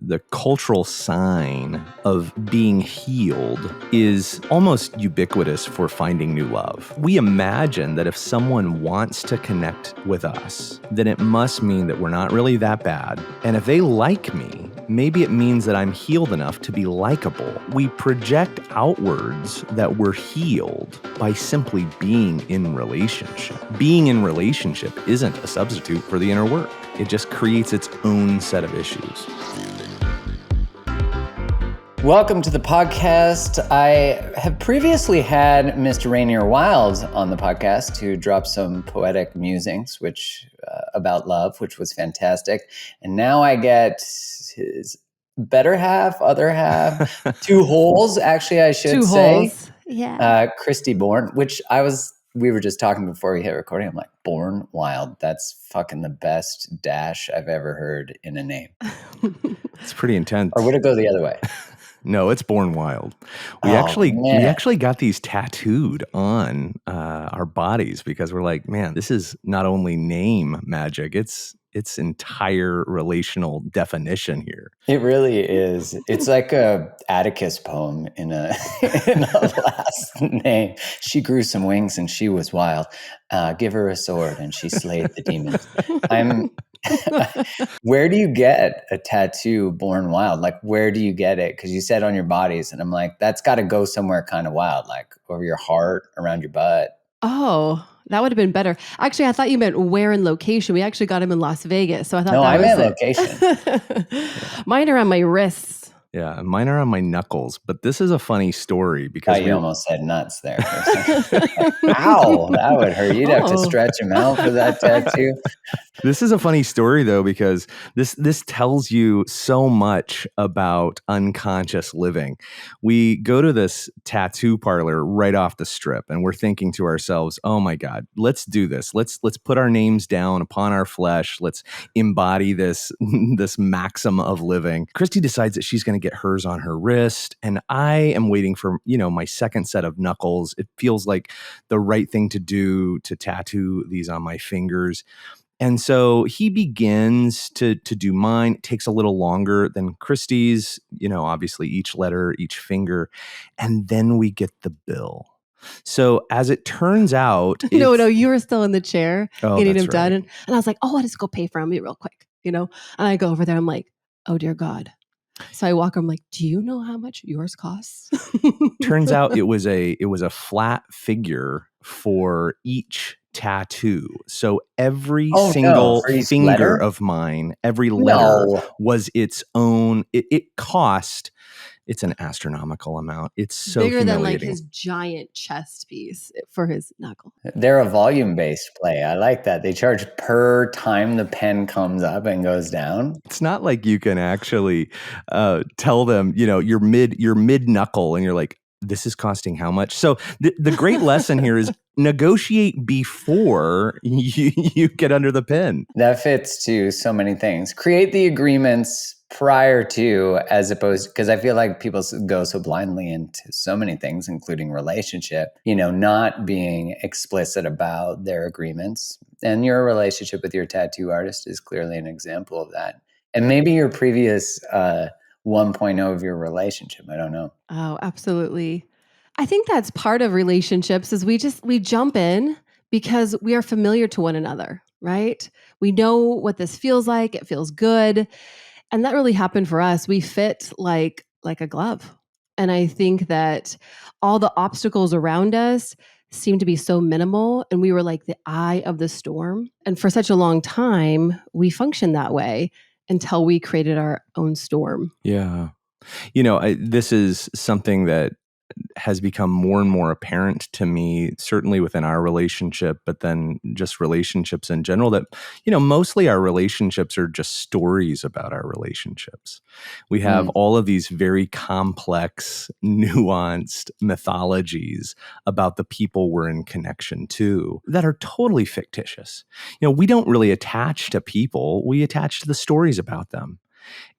the cultural sign of being healed is almost ubiquitous for finding new love. We imagine that if someone wants to connect with us, then it must mean that we're not really that bad. And if they like me, maybe it means that I'm healed enough to be likable. We project outwards that we're healed by simply being in relationship. Being in relationship isn't a substitute for the inner work. It just creates its own set of issues. Welcome to the podcast. I have previously had Mr. Rainier Wylde on the podcast to drop some poetic musings, about love, which was fantastic. And now I get his better half, other half, two holes, actually, I should say. Yeah. Kristi Born, we were just talking before we hit recording. I'm like, Born Wylde. That's fucking the best dash I've ever heard in a name. It's pretty intense. Or would it go the other way? No, it's Born Wylde. We actually got these tattooed on our bodies because we're like, man, this is not only name magic, it's entire relational definition here. It really is. It's like a Atticus poem in a last name. She grew some wings and she was wild. Give her a sword and she slayed the demons. Where do you get a tattoo Born Wylde? Like, where do you get it? Because you said on your bodies, and I'm like, that's got to go somewhere kind of wild, like over your heart, around your butt. Oh, that would have been better. Actually, I thought you meant where in location. We actually got him in Las Vegas, so I thought No, that I was meant location. Mine are on my wrists. Yeah, mine are on my knuckles, but this is a funny story because you almost said nuts there. Ow, that would hurt. You'd have to stretch them out for that tattoo. This is a funny story though, because this tells you so much about unconscious living. We go to this tattoo parlor right off the strip and we're thinking to ourselves, oh my God, let's do this. Let's put our names down upon our flesh. Let's embody this maxim of living. Kristi decides that she's going to get hers on her wrist, and I am waiting for, my second set of knuckles. It feels like the right thing to do to tattoo these on my fingers. And so he begins to do mine. It takes a little longer than Kristi's, obviously each letter, each finger. And then we get the bill. So as it turns out... No, you were still in the chair getting him done. Right. And I was like, I'll just go pay for him real quick, And I go over there. I'm like, oh, dear God. So I walk. I'm like, do you know how much yours costs? Turns out it was a flat figure for each tattoo. So every single finger letter? of mine, every letter was its own. It cost. It's an astronomical amount. It's so bigger than humiliating. like his giant chest piece for his knuckle. They're a volume-based play. I like that. They charge per time the pen comes up and goes down. It's not like you can actually tell them, your mid knuckle, and you're like, this is costing how much? So the great lesson here is negotiate before you get under the pen. That fits to so many things. Create the agreements prior to, as opposed, because I feel like people go so blindly into so many things, including relationship, not being explicit about their agreements. And your relationship with your tattoo artist is clearly an example of that. And maybe your previous 1.0 of your relationship. I don't know. Oh, absolutely. I think that's part of relationships is we jump in because we are familiar to one another, right? We know what this feels like. It feels good. And that really happened for us. We fit like a glove. And I think that all the obstacles around us seemed to be so minimal. And we were like the eye of the storm. And for such a long time, we functioned that way until we created our own storm. Yeah. This is something that has become more and more apparent to me, certainly within our relationship, but then just relationships in general, that, mostly our relationships are just stories about our relationships. We have all of these very complex, nuanced mythologies about the people we're in connection to that are totally fictitious. We don't really attach to people. We attach to the stories about them.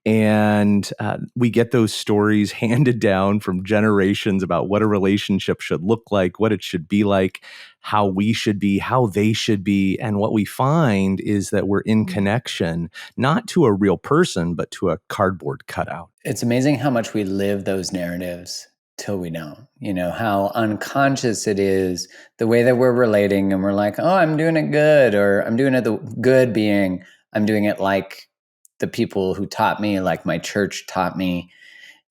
And we get those stories handed down from generations about what a relationship should look like, what it should be like, how we should be, how they should be. And what we find is that we're in connection, not to a real person, but to a cardboard cutout. It's amazing how much we live those narratives till we don't. How unconscious it is, the way that we're relating, and we're like, oh, I'm doing it good, or I'm doing it, the good being I'm doing it like the people who taught me, like my church taught me,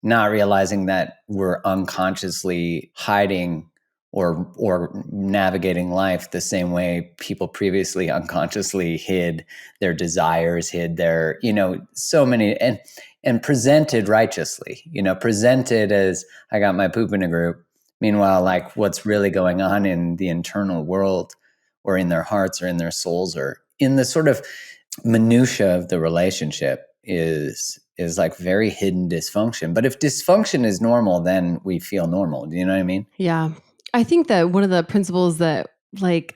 not realizing that we're unconsciously hiding or navigating life the same way people previously unconsciously hid their desires, hid their, so many, and presented righteously, presented as I got my poop in a group. Meanwhile, like what's really going on in the internal world or in their hearts or in their souls or in the sort of minutia of the relationship is like very hidden dysfunction. But if dysfunction is normal, then we feel normal. Do you know what I mean? Yeah. I think that one of the principles that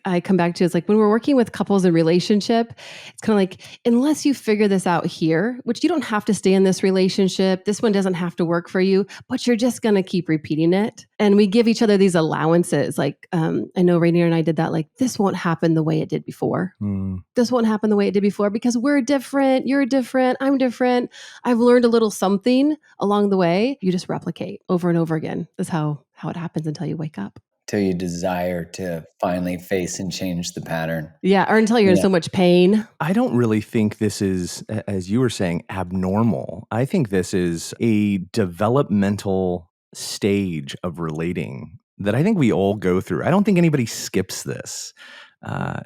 I come back to is when we're working with couples in relationship, it's kind of like, unless you figure this out here, which you don't have to stay in this relationship, this one doesn't have to work for you, but you're just going to keep repeating it. And we give each other these allowances. I know Rainier and I did that. This won't happen the way it did before. This won't happen the way it did before because we're different. You're different. I'm different. I've learned a little something along the way. You just replicate over and over again. That's how it happens until you wake up. Till you desire to finally face and change the pattern. Yeah, or until you're in so much pain. I don't really think this is, as you were saying, abnormal. I think this is a developmental stage of relating that I think we all go through. I don't think anybody skips this.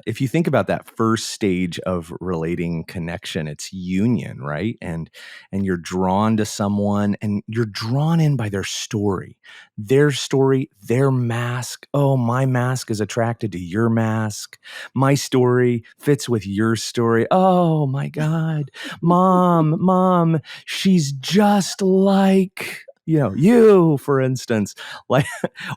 If you think about that first stage of relating connection, it's union, right? And you're drawn to someone and you're drawn in by their story, their mask. Oh, my mask is attracted to your mask. My story fits with your story. Oh my God, mom, she's just like, you, for instance,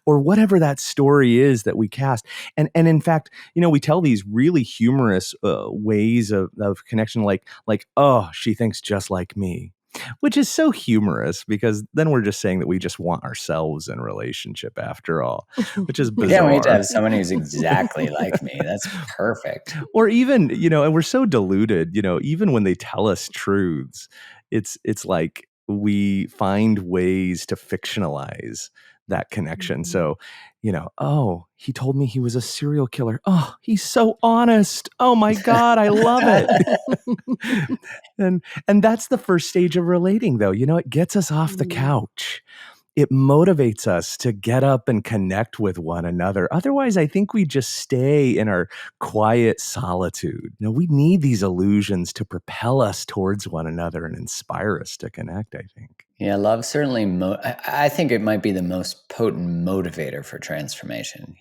or whatever that story is that we cast. And in fact, we tell these really humorous ways of connection, like, oh, she thinks just like me, which is so humorous because then we're just saying that we just want ourselves in a relationship after all, which is bizarre. Yeah, we need to have someone who's exactly like me. That's perfect. Or even, and we're so deluded, even when they tell us truths, it's like we find ways to fictionalize that connection. So, oh, he told me he was a serial killer. Oh, he's so honest. Oh my God, I love it. and that's the first stage of relating, though. It gets us off the couch. It motivates us to get up and connect with one another. Otherwise, I think we just stay in our quiet solitude. We need these illusions to propel us towards one another and inspire us to connect, I think. Yeah, love certainly, I think it might be the most potent motivator for transformation.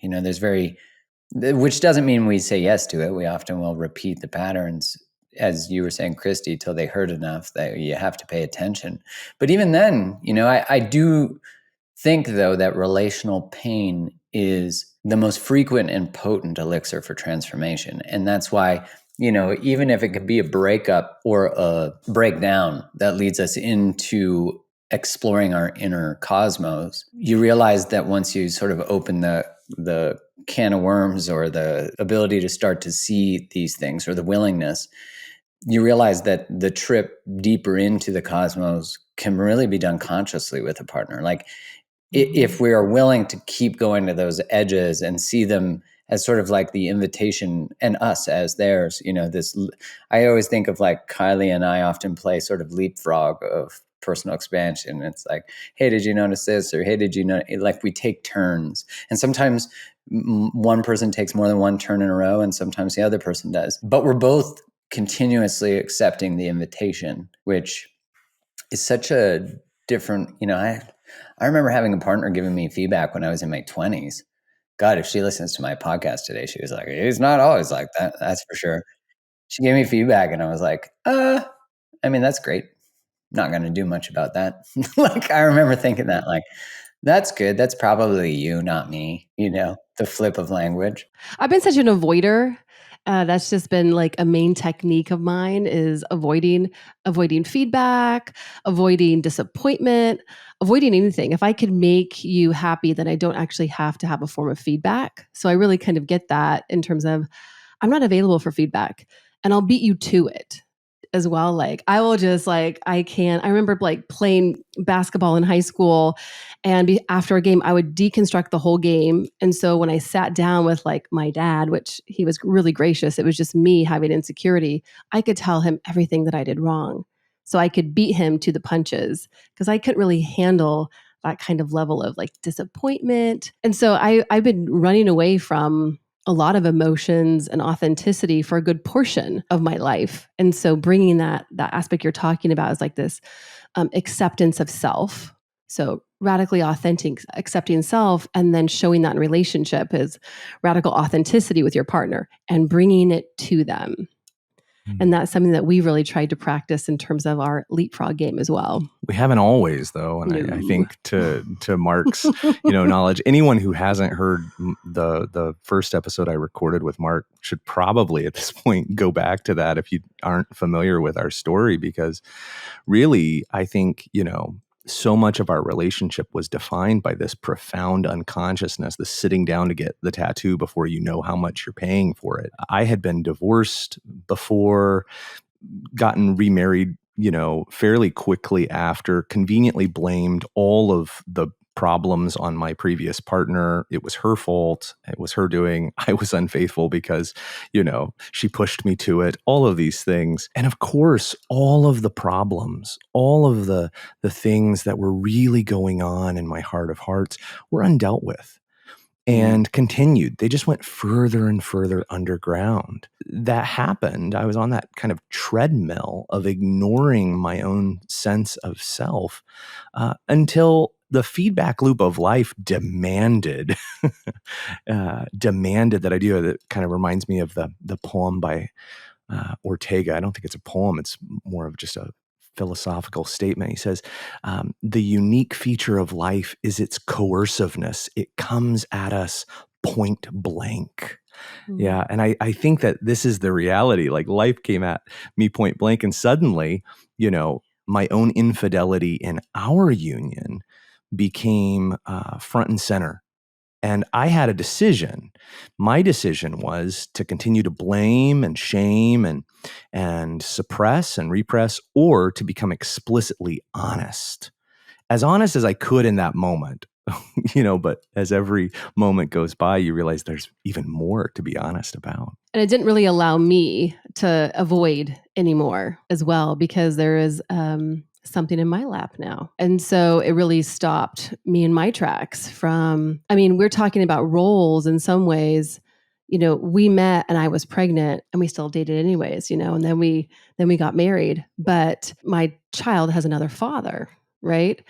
Which doesn't mean we say yes to it. We often will repeat the patterns, as you were saying, Kristi, till they hurt enough that you have to pay attention. But even then, I do think, though, that relational pain is the most frequent and potent elixir for transformation. And that's why, even if it could be a breakup or a breakdown that leads us into exploring our inner cosmos, you realize that once you sort of open the can of worms or the ability to start to see these things or the willingness, you realize that the trip deeper into the cosmos can really be done consciously with a partner. If we are willing to keep going to those edges and see them as sort of like the invitation and us as theirs, I always think of Kylie and I often play sort of leapfrog of personal expansion. It's like, hey, did you notice this? Or hey, did you know? We take turns, and sometimes one person takes more than one turn in a row, and sometimes the other person does. But we're both continuously accepting the invitation, which is such a different. I remember having a partner giving me feedback when I was in my 20s. God, if she listens to my podcast today, she was like, "He's not always like that. That's for sure." She gave me feedback, and I was like, that's great. Not going to do much about that. I remember thinking that, that's good. That's probably you, not me, the flip of language. I've been such an avoider That's just been like a main technique of mine is avoiding feedback, avoiding disappointment, avoiding anything. If I could make you happy, then I don't actually have to have a form of feedback. So I really kind of get that in terms of I'm not available for feedback and I'll beat you to it as well. Like I will just like I remember like playing basketball in high school and after a game I would deconstruct the whole game. And so when I sat down with like my dad, which he was really gracious, it was just me having insecurity, I could tell him everything that I did wrong. So I could beat him to the punches because I couldn't really handle that kind of level of like disappointment. And so I've been running away from a lot of emotions and authenticity for a good portion of my life. And so bringing that aspect you're talking about is like this acceptance of self. So radically authentic, accepting self, and then showing that in relationship is radical authenticity with your partner and bringing it to them. And that's something that we really tried to practice in terms of our leapfrog game as well. We haven't always, though, and I No. think to Mark's knowledge, anyone who hasn't heard the first episode I recorded with Mark should probably at this point go back to that if you aren't familiar with our story, because really, I think so much of our relationship was defined by this profound unconsciousness, the sitting down to get the tattoo before you know how much you're paying for it. I had been divorced before, gotten remarried, fairly quickly after, conveniently blamed all of the problems on my previous partner. It was her fault. It was her doing. I was unfaithful because, she pushed me to it, all of these things. And of course, all of the problems, all of the things that were really going on in my heart of hearts were undealt with. And continued. They just went further and further underground. That happened. I was on that kind of treadmill of ignoring my own sense of self until the feedback loop of life demanded that I do it. That kind of reminds me of the poem by Ortega. I don't think it's a poem. It's more of just a philosophical statement. He says, the unique feature of life is its coerciveness. It comes at us point blank. Yeah. And I think that this is the reality. Like life came at me point blank, and suddenly, my own infidelity in our union became front and center. And I had a decision. My decision was to continue to blame and shame and suppress and repress, or to become explicitly honest as I could in that moment. But as every moment goes by, you realize there's even more to be honest about. And it didn't really allow me to avoid anymore as well, because there is something in my lap now. And so it really stopped me in my tracks from, we're talking about roles in some ways. We met and I was pregnant and we still dated anyways, and then we got married, but my child has another father. Right.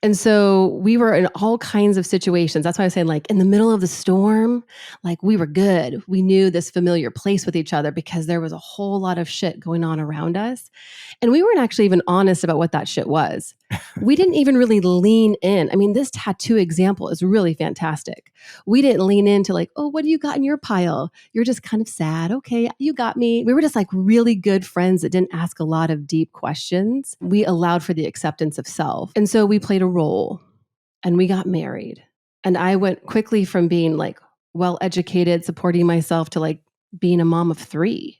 And so we were in all kinds of situations. That's why I was saying, like, in the middle of the storm, like we were good. We knew this familiar place with each other because there was a whole lot of shit going on around us. And we weren't actually even honest about what that shit was. We didn't even really lean in. This tattoo example is really fantastic. We didn't lean into like, oh, what do you got in your pile? You're just kind of sad. Okay, you got me. We were just like really good friends that didn't ask a lot of deep questions. We allowed for the acceptance of self. And so we played a role and we got married. And I went quickly from being like well-educated, supporting myself, to like being a mom of 3.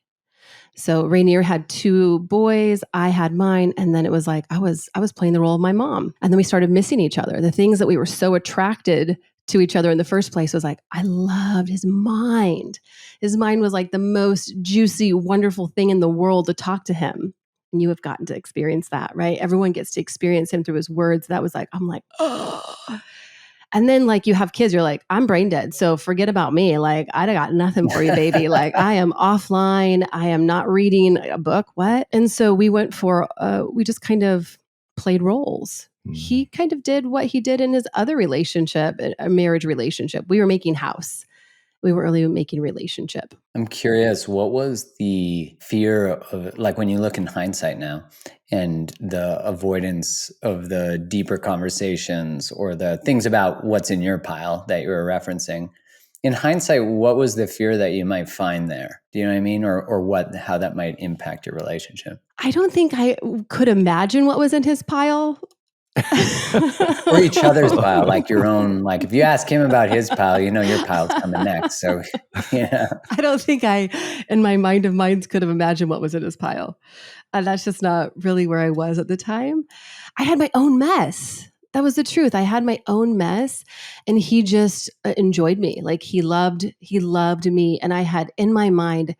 So Rainier had 2 boys, I had mine, and then it was like I was playing the role of my mom. And then we started missing each other. The things that we were so attracted to each other in the first place was like, I loved his mind. His mind was like the most juicy, wonderful thing in the world to talk to him. And you have gotten to experience that, right? Everyone gets to experience him through his words. That was like, I'm like, oh. And then like you have kids, you're like, I'm brain dead. So forget about me. Like, I got nothing for you, baby. Like, I am offline. I am not reading a book. What? And so we went for, we just kind of played roles. He kind of did what he did in his other relationship, a marriage relationship. We were making house. We weren't really making relationship. I'm curious, what was the fear of, like, when you look in hindsight now, and the avoidance of the deeper conversations or the things about what's in your pile that you were referencing? in hindsight, what was the fear that you might find there? Do you know what I mean? Or how that might impact your relationship? I don't think I could imagine what was in his pile. Or each other's pile, like your own, like if you ask him about his pile, your pile's coming next. So, yeah. I don't think I, in my mind of minds, could have imagined what was in his pile. And that's just not really where I was at the time. I had my own mess. That was the truth. I had my own mess, and he just enjoyed me. Like he loved me. And I had in my mind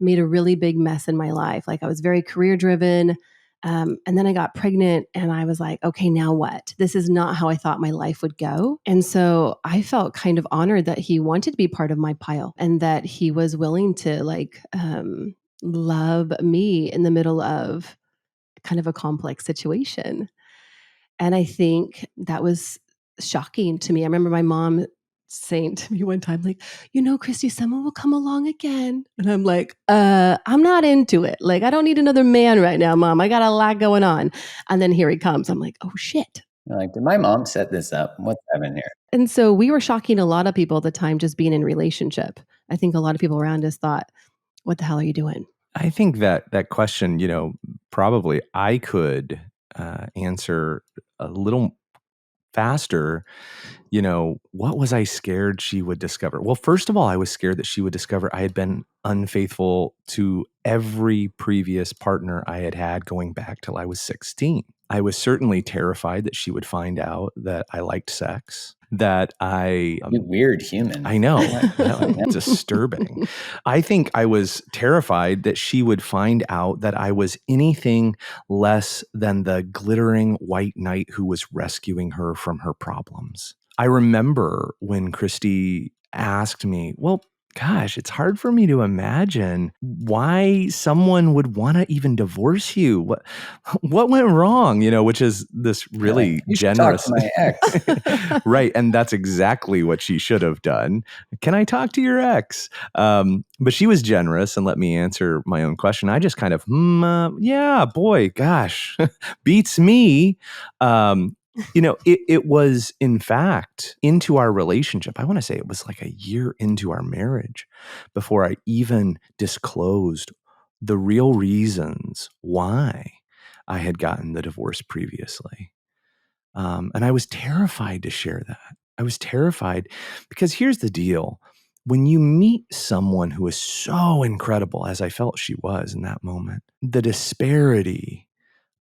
made a really big mess in my life. Like I was very career driven. And then I got pregnant and I was like, okay, now what? This is not how I thought my life would go. And so I felt kind of honored that he wanted to be part of my pile and that he was willing to love me in the middle of kind of a complex situation. And I think that was shocking to me. I remember my mom saying to me one time, like, Kristi, someone will come along again. And I'm like, I'm not into it. Like, I don't need another man right now, Mom. I got a lot going on. And then here he comes. I'm like, oh shit. Like, did my mom set this up? What's happening here? And so we were shocking a lot of people at the time just being in relationship. I think a lot of people around us thought, what the hell are you doing? I think that question, probably I could answer a little faster. What was I scared she would discover? Well, first of all, I was scared that she would discover I had been unfaithful to every previous partner I had had going back till I was 16. I was certainly terrified that she would find out that I liked sex, that You weird human. I know. That's disturbing. I think I was terrified that she would find out that I was anything less than the glittering white knight who was rescuing her from her problems. I remember when Kristi asked me, well, gosh, it's hard for me to imagine why someone would want to even divorce you. What went wrong? Which is this really you should generous. Talk to my ex. Right. And that's exactly what she should have done. Can I talk to your ex? But she was generous and let me answer my own question. I just kind of, yeah, boy, gosh, beats me. It was, in fact, into our relationship. I want to say it was like a year into our marriage before I even disclosed the real reasons why I had gotten the divorce previously. And I was terrified to share that. I was terrified because here's the deal. When you meet someone who is so incredible, as I felt she was in that moment, the disparity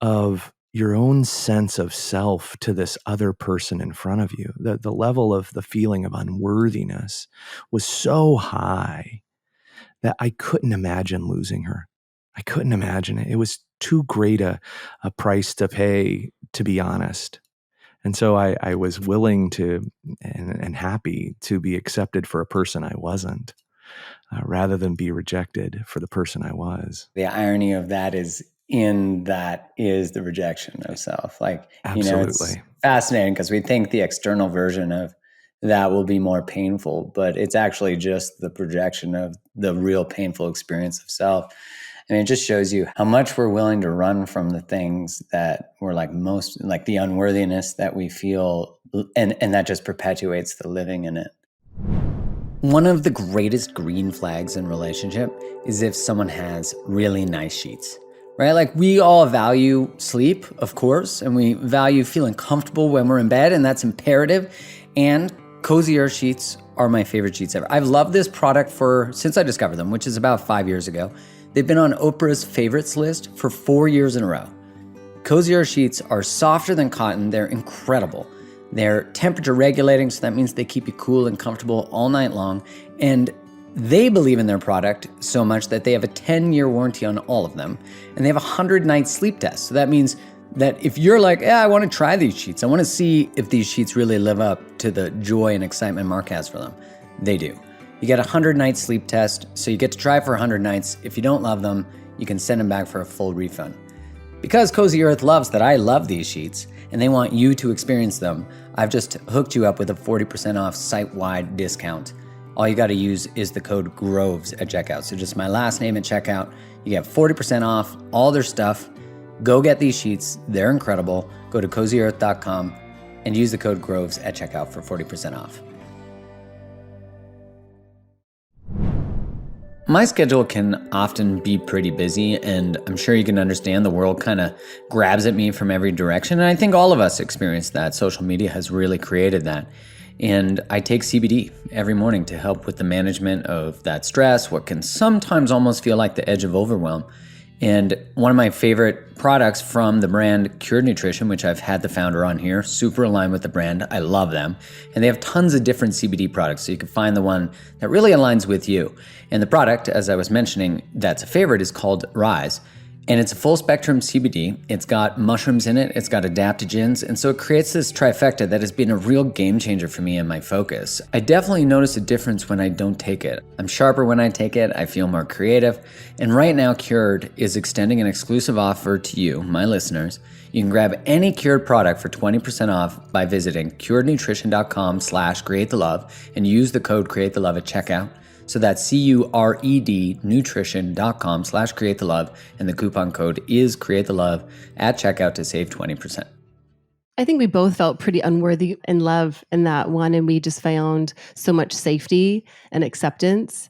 of your own sense of self to this other person in front of you, the level of the feeling of unworthiness was so high that I couldn't imagine losing her. I couldn't imagine it. It was too great a price to pay, to be honest. And so I was willing to and happy to be accepted for a person I wasn't, rather than be rejected for the person I was. The irony of that is the rejection of self. Like, Absolutely. It's fascinating because we think the external version of that will be more painful, but it's actually just the projection of the real painful experience of self. And it just shows you how much we're willing to run from the things that we're most the unworthiness that we feel, and that just perpetuates the living in it. One of the greatest green flags in relationship is if someone has really nice sheets, right? Like, we all value sleep, of course, and we value feeling comfortable when we're in bed, and that's imperative. And Cozy Earth sheets are my favorite sheets ever. I've loved this product since I discovered them, which is about 5 years ago. They've been on Oprah's favorites list for 4 years in a row. Cozy Earth sheets are softer than cotton. They're incredible. They're temperature regulating, so that means they keep you cool and comfortable all night long. And they believe in their product so much that they have a 10-year warranty on all of them. And they have a 100-night sleep test. So that means that if you're like, I want to try these sheets, I want to see if these sheets really live up to the joy and excitement Mark has for them, they do. You get a 100-night sleep test, so you get to try for 100 nights. If you don't love them, you can send them back for a full refund. Because Cozy Earth loves that I love these sheets, and they want you to experience them, I've just hooked you up with a 40% off site-wide discount. All you got to use is the code GROVES at checkout. So just my last name at checkout. You get 40% off all their stuff. Go get these sheets. They're incredible. Go to cozyearth.com and use the code GROVES at checkout for 40% off. My schedule can often be pretty busy, and I'm sure you can understand the world kind of grabs at me from every direction. And I think all of us experience that. Social media has really created that. And I take CBD every morning to help with the management of that stress, what can sometimes almost feel like the edge of overwhelm. And one of my favorite products from the brand Cured Nutrition, which I've had the founder on here, super aligned with the brand. I love them. And they have tons of different CBD products, so you can find the one that really aligns with you. And the product, as I was mentioning, that's a favorite is called Rise. And it's a full spectrum CBD. It's got mushrooms in it, it's got adaptogens, and so it creates this trifecta that has been a real game changer for me and my focus. I definitely notice a difference when I don't take it. I'm sharper when I take it, I feel more creative, and right now Cured is extending an exclusive offer to you, my listeners. You can grab any Cured product for 20% off by visiting curednutrition.com/createthelove and use the code createthelove at checkout. So that's CURED nutrition.com/createthelove, and the coupon code is createthelove at checkout to save 20%. I think we both felt pretty unworthy in love in that one, and we just found so much safety and acceptance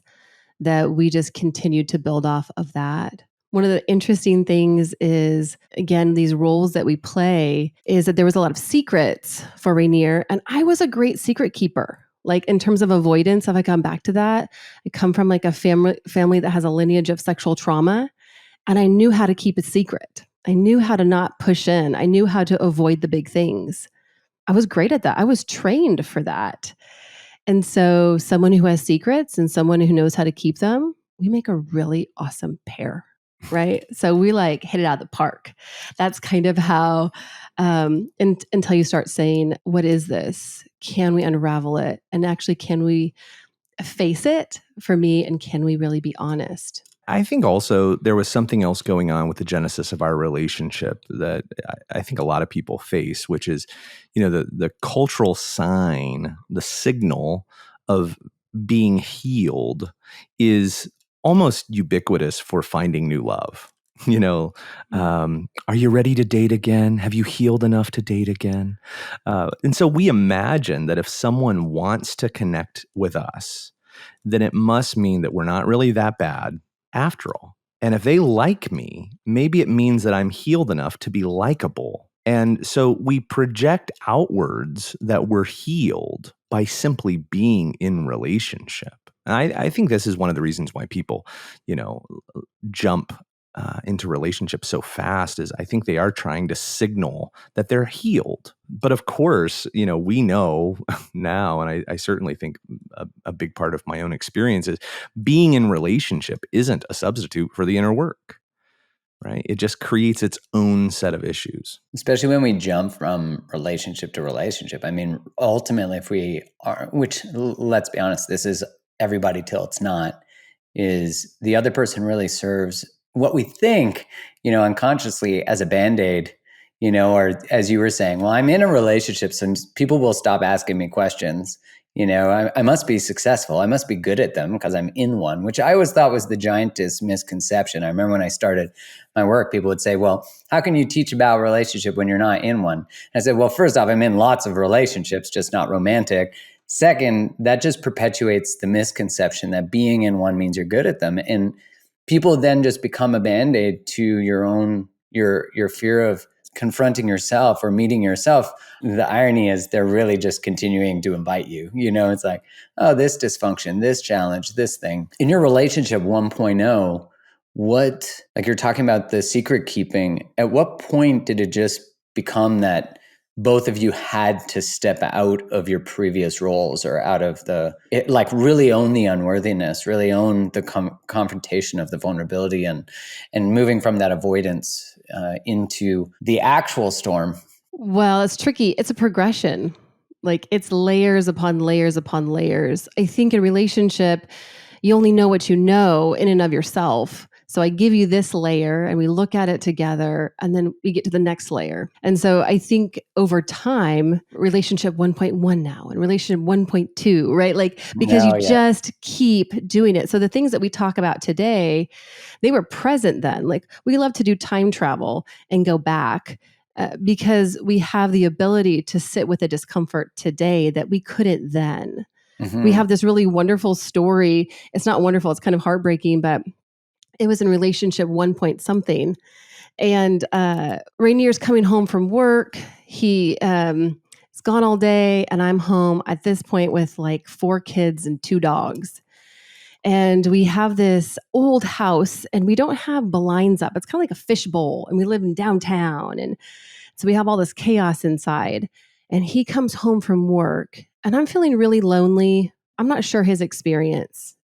that we just continued to build off of that. One of the interesting things is, again, these roles that we play is that there was a lot of secrets for Rainier, and I was a great secret keeper. Like in terms of avoidance, if I come back to that, I come from like a family that has a lineage of sexual trauma, and I knew how to keep a secret. I knew how to not push in. I knew how to avoid the big things. I was great at that. I was trained for that. And so someone who has secrets and someone who knows how to keep them, we make a really awesome pair, right? So we like hit it out of the park. That's kind of how, until you start saying, what is this? Can we unravel it? And actually, can we face it for me? And can we really be honest? I think also there was something else going on with the genesis of our relationship that I think a lot of people face, which is, the cultural sign, the signal of being healed is almost ubiquitous for finding new love. Are you ready to date again? Have you healed enough to date again? And so we imagine that if someone wants to connect with us, then it must mean that we're not really that bad after all. And if they like me, maybe it means that I'm healed enough to be likable. And so we project outwards that we're healed by simply being in relationship. And I think this is one of the reasons why people, jump into relationships so fast is I think they are trying to signal that they're healed. But of course, we know now, and I certainly think a big part of my own experience is being in relationship isn't a substitute for the inner work, right? It just creates its own set of issues. Especially when we jump from relationship to relationship. I mean, ultimately, if we are, which let's be honest, this is everybody till it's not, is the other person really serves what we think, unconsciously as a Band-Aid, or as you were saying, well, I'm in a relationship, so people will stop asking me questions. I must be successful. I must be good at them because I'm in one, which I always thought was the giantest misconception. I remember when I started my work, people would say, well, how can you teach about relationship when you're not in one? And I said, well, first off, I'm in lots of relationships, just not romantic. Second, that just perpetuates the misconception that being in one means you're good at them. And people then just become a Band-Aid to your fear of confronting yourself or meeting yourself. The irony is they're really just continuing to invite you. It's like, oh, this dysfunction, this challenge, this thing. In your relationship 1.0, like you're talking about the secret keeping, at what point did it just become that both of you had to step out of your previous roles or out of really own the unworthiness, really own the confrontation of the vulnerability and moving from that avoidance into the actual storm? Well, it's tricky. It's a progression. Like it's layers upon layers upon layers. I think in relationship, you only know what you know in and of yourself. So I give you this layer and we look at it together and then we get to the next layer. And so I think over time, relationship 1.1 now and relationship 1.2, right? Like, because you just keep doing it. So the things that we talk about today, they were present then. Like we love to do time travel and go back. Because we have the ability to sit with the discomfort today that we couldn't then. We Mhm. have this really wonderful story. It's not wonderful, it's kind of heartbreaking, but it was in relationship 1 point something. And Rainier's coming home from work. He's gone all day, and I'm home at this point with like 4 kids and 2 dogs. And we have this old house, and we don't have blinds up. It's kind of like a fishbowl, and we live in downtown. And so we have all this chaos inside. And he comes home from work, and I'm feeling really lonely. I'm not sure his experience.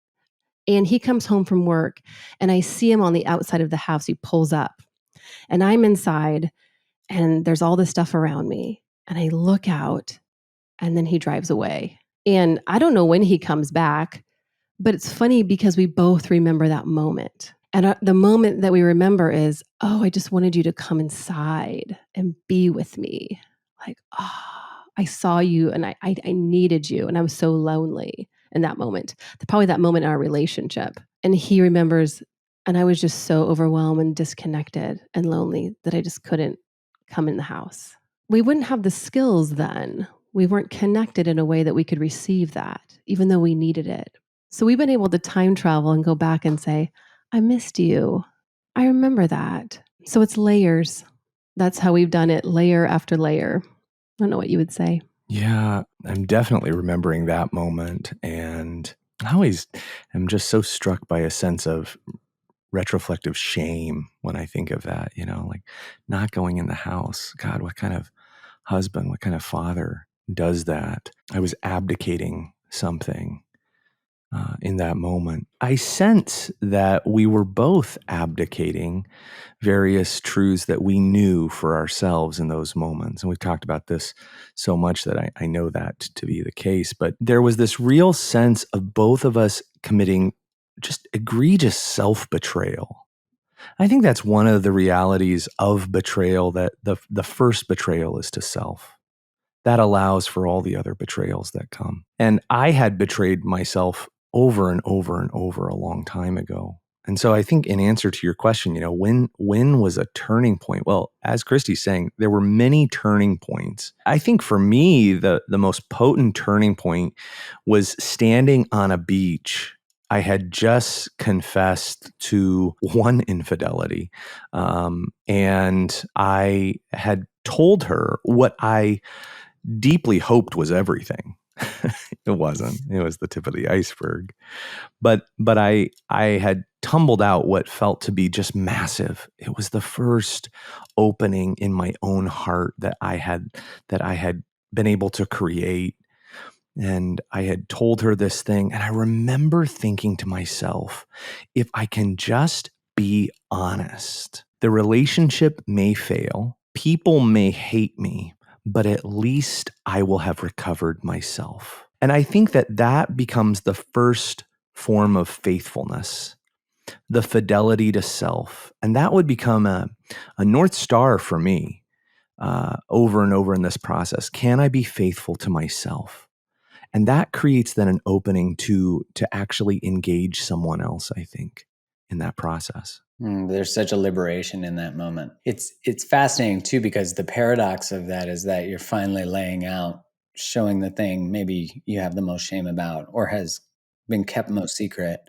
And he comes home from work, and I see him on the outside of the house. He pulls up, and I'm inside, and there's all this stuff around me. And I look out, and then he drives away. And I don't know when he comes back, but it's funny because we both remember that moment. And the moment that we remember is, oh, I just wanted you to come inside and be with me. Like, I saw you, and I needed you, and I was so lonely in that moment. Probably that moment in our relationship. And he remembers, and I was just so overwhelmed and disconnected and lonely that I just couldn't come in the house. We wouldn't have the skills then. We weren't connected in a way that we could receive that, even though we needed it. So we've been able to time travel and go back and say, I missed you. I remember that. So it's layers. That's how we've done it, layer after layer. I don't know what you would say. Yeah, I'm definitely remembering that moment. And I always am just so struck by a sense of retroflective shame when I think of that, like not going in the house. God, what kind of husband, what kind of father does that? I was abdicating something in that moment. I sense that we were both abdicating various truths that we knew for ourselves in those moments. And we've talked about this so much that I know that to be the case. But there was this real sense of both of us committing just egregious self-betrayal. I think that's one of the realities of betrayal, that the first betrayal is to self. That allows for all the other betrayals that come. And I had betrayed myself over and over and over a long time ago. And so I think in answer to your question, when was a turning point? Well, as Kristi's saying, there were many turning points. I think for me, the most potent turning point was standing on a beach. I had just confessed to one infidelity. And I had told her what I deeply hoped was everything. It wasn't. It was the tip of the iceberg. But I had tumbled out what felt to be just massive. It was the first opening in my own heart that I had been able to create. And I had told her this thing, and I remember thinking to myself, if I can just be honest, the relationship may fail, people may hate me, but at least I will have recovered myself. And I think that becomes the first form of faithfulness, the fidelity to self. And that would become a North Star for me over and over in this process. Can I be faithful to myself? And that creates then an opening to actually engage someone else, I think, in that process. There's such a liberation in that moment. It's fascinating too, because the paradox of that is that you're finally laying out, showing the thing maybe you have the most shame about or has been kept most secret.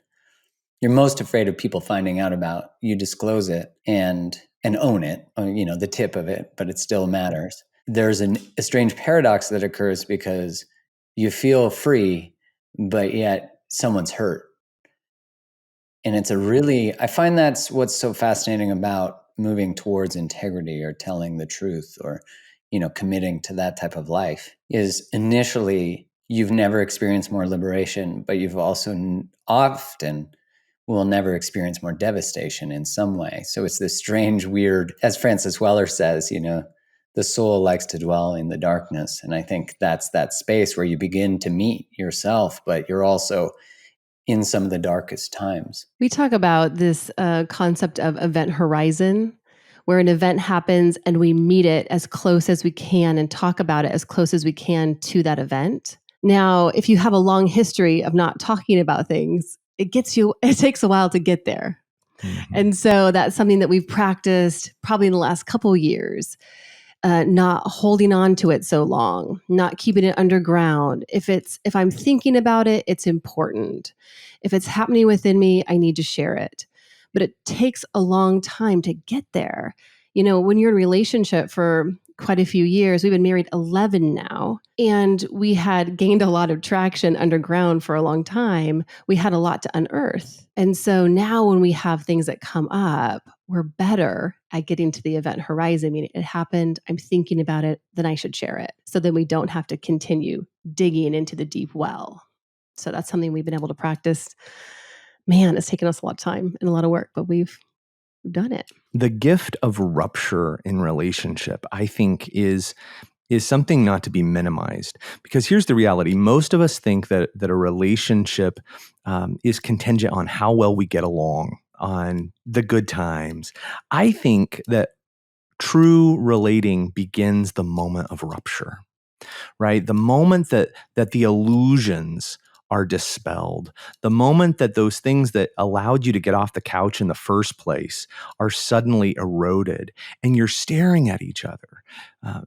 You're most afraid of people finding out about. You disclose it and own it, the tip of it, but it still matters. There's a strange paradox that occurs because you feel free, but yet someone's hurt. And I find that's what's so fascinating about moving towards integrity or telling the truth or, committing to that type of life, is initially you've never experienced more liberation, but you've also often will never experience more devastation in some way. So it's this strange, weird, as Francis Weller says, the soul likes to dwell in the darkness. And I think that's that space where you begin to meet yourself, but you're also in some of the darkest times. We talk about this concept of event horizon, where an event happens and we meet it as close as we can and talk about it as close as we can to that event. Now, if you have a long history of not talking about things, it takes a while to get there. Mm-hmm. And so that's something that we've practiced probably in the last couple of years. not holding on to it so long, not keeping it underground. If I'm thinking about it, it's important. If it's happening within me, I need to share it. But it takes a long time to get there. When you're in a relationship for quite a few years, we've been married 11 now, and we had gained a lot of traction underground for a long time. We had a lot to unearth. And so now when we have things that come up, we're better at getting to the event horizon. I mean, it happened, I'm thinking about it, then I should share it. So then we don't have to continue digging into the deep well. So that's something we've been able to practice. Man, it's taken us a lot of time and a lot of work, but we've done it. The gift of rupture in relationship, I think, is something not to be minimized. Because here's the reality. Most of us think that a relationship is contingent on how well we get along, on the good times. I think that true relating begins the moment of rupture, right? The moment that the illusions are dispelled, the moment that those things that allowed you to get off the couch in the first place are suddenly eroded, and you're staring at each other,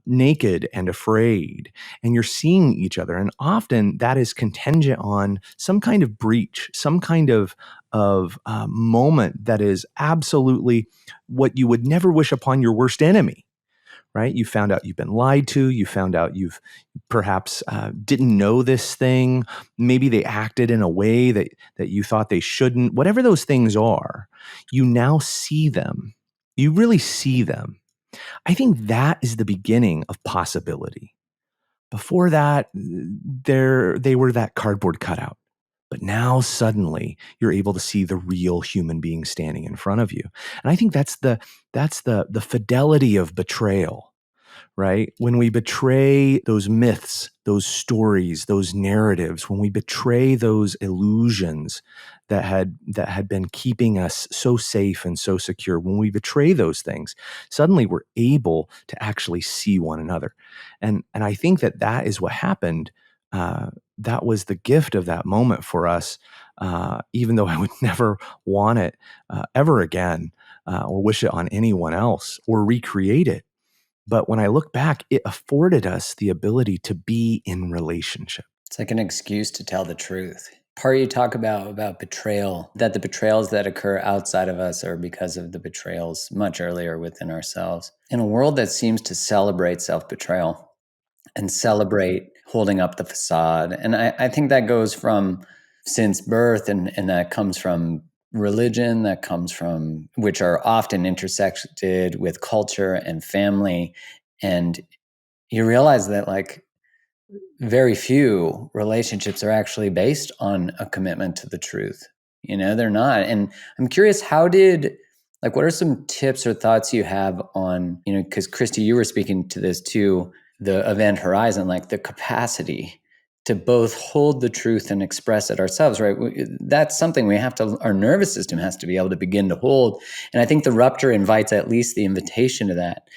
naked and afraid, and you're seeing each other. And often that is contingent on some kind of breach, some kind of moment that is absolutely what you would never wish upon your worst enemy. Right? You found out you've been lied to. You found out you've perhaps didn't know this thing. Maybe they acted in a way that you thought they shouldn't. Whatever those things are, you now see them. You really see them. I think that is the beginning of possibility. Before that, they were that cardboard cutout. But now suddenly you're able to see the real human being standing in front of you. And I think that's the fidelity of betrayal, right? When we betray those myths, those stories, those narratives, when we betray those illusions that had been keeping us so safe and so secure, when we betray those things, suddenly we're able to actually see one another. And I think that is what happened. That was the gift of that moment for us, even though I would never want it ever again, or wish it on anyone else or recreate it. But when I look back, it afforded us the ability to be in relationship. It's like an excuse to tell the truth. Part you talk about betrayal, that the betrayals that occur outside of us are because of the betrayals much earlier within ourselves. In a world that seems to celebrate self-betrayal and celebrate holding up the facade, and I think that goes from since birth, and that comes from religion, that comes from, which are often intersected with culture and family. And you realize that like very few relationships are actually based on a commitment to the truth. They're not. And I'm curious, what are some tips or thoughts you have on, because Kristi, you were speaking to this too, the event horizon, like the capacity to both hold the truth and express it ourselves, right? That's something our nervous system has to be able to begin to hold. And I think the rupture invites at least the invitation to that.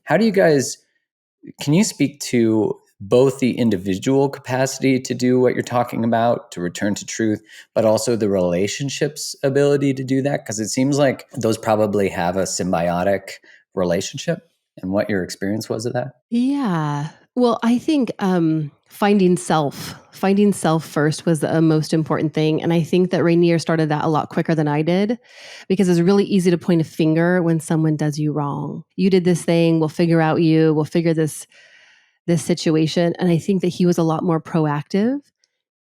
Can you speak to both the individual capacity to do what you're talking about, to return to truth, but also the relationship's ability to do that? Because it seems like those probably have a symbiotic relationship, and what your experience was of that. Yeah. Well, I think finding self first was the most important thing. And I think that Rainier started that a lot quicker than I did, because it's really easy to point a finger when someone does you wrong. You did this thing, we'll figure out you, we'll figure this situation. And I think that he was a lot more proactive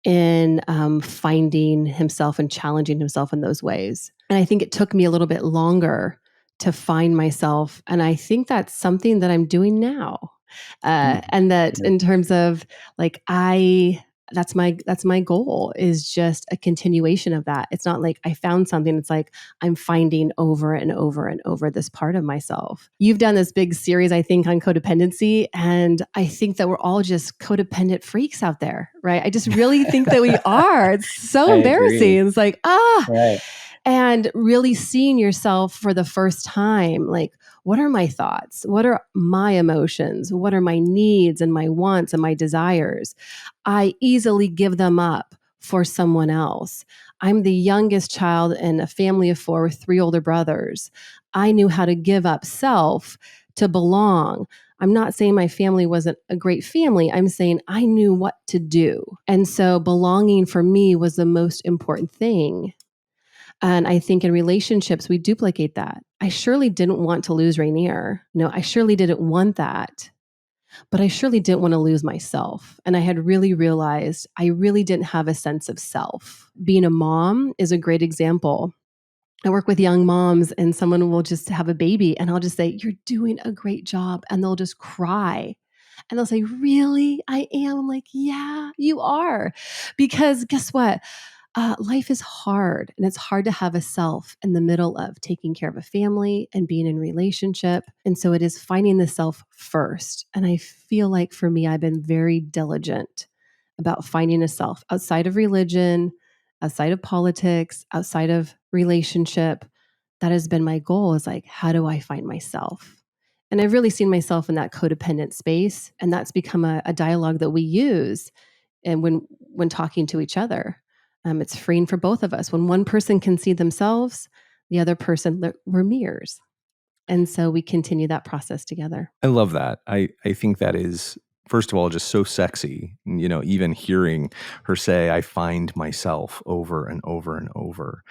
in finding himself and challenging himself in those ways. And I think it took me a little bit longer to find myself. And I think that's something that I'm doing now. And that in terms of like, that's my goal, is just a continuation of that. It's not like I found something. It's like I'm finding over and over and over this part of myself. You've done this big series, I think, on codependency. And I think that we're all just codependent freaks out there, right? I just really think that we are. It's so embarrassing. It's like, right. And really seeing yourself for the first time, like, what are my thoughts? What are my emotions? What are my needs and my wants and my desires? I easily give them up for someone else. I'm the youngest child in a family of 4 with 3 older brothers. I knew how to give up self to belong. I'm not saying my family wasn't a great family. I'm saying I knew what to do. And so belonging for me was the most important thing. And I think in relationships, we duplicate that. I surely didn't want to lose Rainier. No, I surely didn't want that. But I surely didn't want to lose myself. And I had really realized I really didn't have a sense of self. Being a mom is a great example. I work with young moms, and someone will just have a baby, and I'll just say, "You're doing a great job." And they'll just cry. And they'll say, "Really? I am." I'm like, "Yeah, you are." Because guess what? Life is hard, and it's hard to have a self in the middle of taking care of a family and being in relationship. And so it is finding the self first. And I feel like for me, I've been very diligent about finding a self outside of religion, outside of politics, outside of relationship. That has been my goal, is like, how do I find myself? And I've really seen myself in that codependent space. And that's become a dialogue that we use and when talking to each other. It's freeing for both of us. When one person can see themselves, the other person, we're mirrors. And so we continue that process together. I love that. I think that is, first of all, just so sexy. Even hearing her say, "I find myself" over and over and over.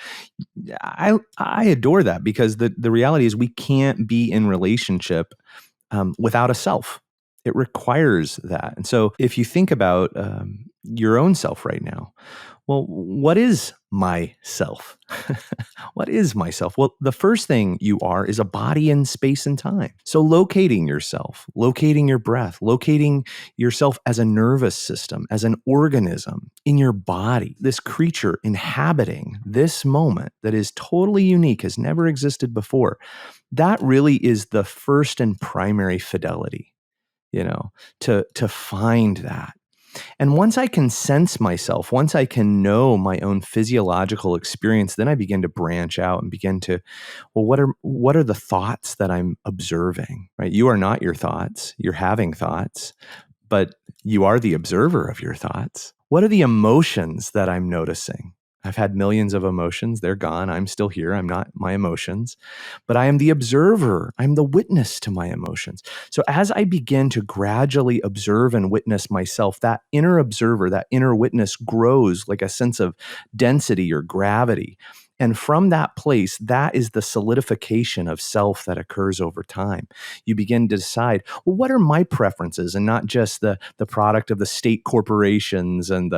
I adore that, because the reality is we can't be in relationship without a self. It requires that. And so if you think about your own self right now, well, what is myself? What is myself? Well, the first thing you are is a body in space and time. So locating yourself, locating your breath, locating yourself as a nervous system, as an organism in your body, this creature inhabiting this moment that is totally unique, has never existed before. That really is the first and primary fidelity, to find that. And once I can sense myself, once I can know my own physiological experience, then I begin to branch out and begin to, well, what are the thoughts that I'm observing, right? You are not your thoughts. You're having thoughts, but you are the observer of your thoughts. What are the emotions that I'm noticing? I've had millions of emotions. They're gone. I'm still here. I'm not my emotions, but I am the observer. I'm the witness to my emotions. So as I begin to gradually observe and witness myself, that inner observer, that inner witness grows like a sense of density or gravity. And from that place, that is the solidification of self that occurs over time. You begin to decide, well, what are my preferences, and not just the product of the state corporations and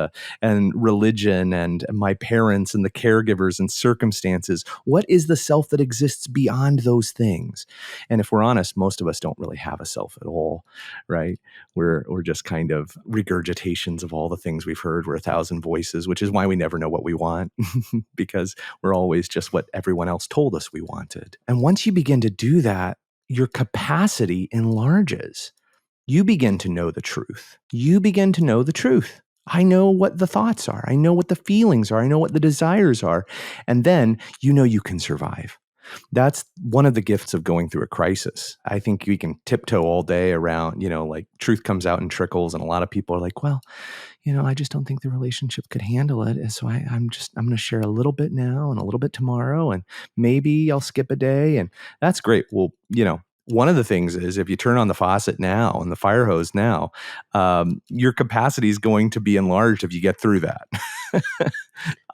religion and my parents and the caregivers and circumstances. What is the self that exists beyond those things? And if we're honest, most of us don't really have a self at all, right? We're just kind of regurgitations of all the things we've heard. We're a thousand voices, which is why we never know what we want, because we're always just what everyone else told us we wanted. And once you begin to do that, your capacity enlarges. You begin to know the truth. You begin to know the truth. I know what the thoughts are. I know what the feelings are. I know what the desires are. And then you can survive. That's one of the gifts of going through a crisis. I think we can tiptoe all day around, like truth comes out in trickles. And a lot of people are like, well, I just don't think the relationship could handle it. And so I'm going to share a little bit now and a little bit tomorrow, and maybe I'll skip a day. And that's great. Well, one of the things is, if you turn on the faucet now and the fire hose now, your capacity is going to be enlarged if you get through that.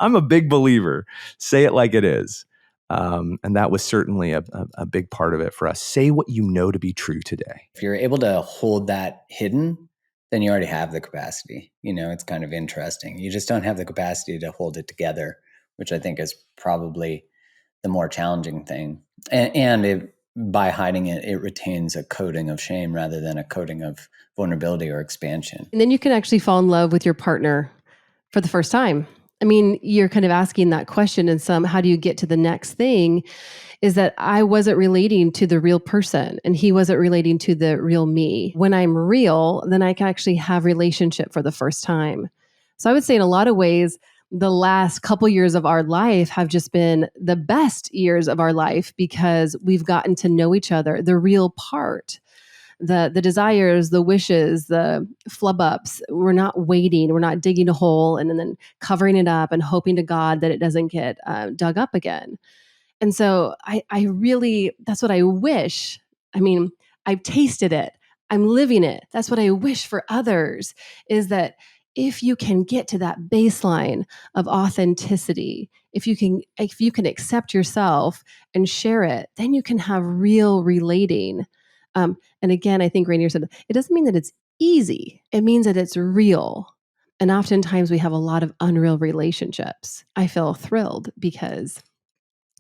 I'm a big believer. Say it like it is. And that was certainly a big part of it for us. Say what you know to be true today. If you're able to hold that hidden, then you already have the capacity. It's kind of interesting. You just don't have the capacity to hold it together, which I think is probably the more challenging thing. And by hiding it, it retains a coating of shame rather than a coating of vulnerability or expansion. And then you can actually fall in love with your partner for the first time. I mean, you're kind of asking that question in how do you get to the next thing? Is that I wasn't relating to the real person, and he wasn't relating to the real me. When I'm real, then I can actually have relationship for the first time. So I would say in a lot of ways, the last couple years of our life have just been the best years of our life, because we've gotten to know each other, the real part. The desires, the wishes, the flub ups. We're not waiting. We're not digging a hole and then covering it up and hoping to God that it doesn't get dug up again. And so I really, that's what I wish. I mean, I've tasted it. I'm living it. That's what I wish for others, is that if you can get to that baseline of authenticity, if you can accept yourself and share it, then you can have real relating. And again, I think Rainier said, it doesn't mean that it's easy. It means that it's real. And oftentimes we have a lot of unreal relationships. I feel thrilled because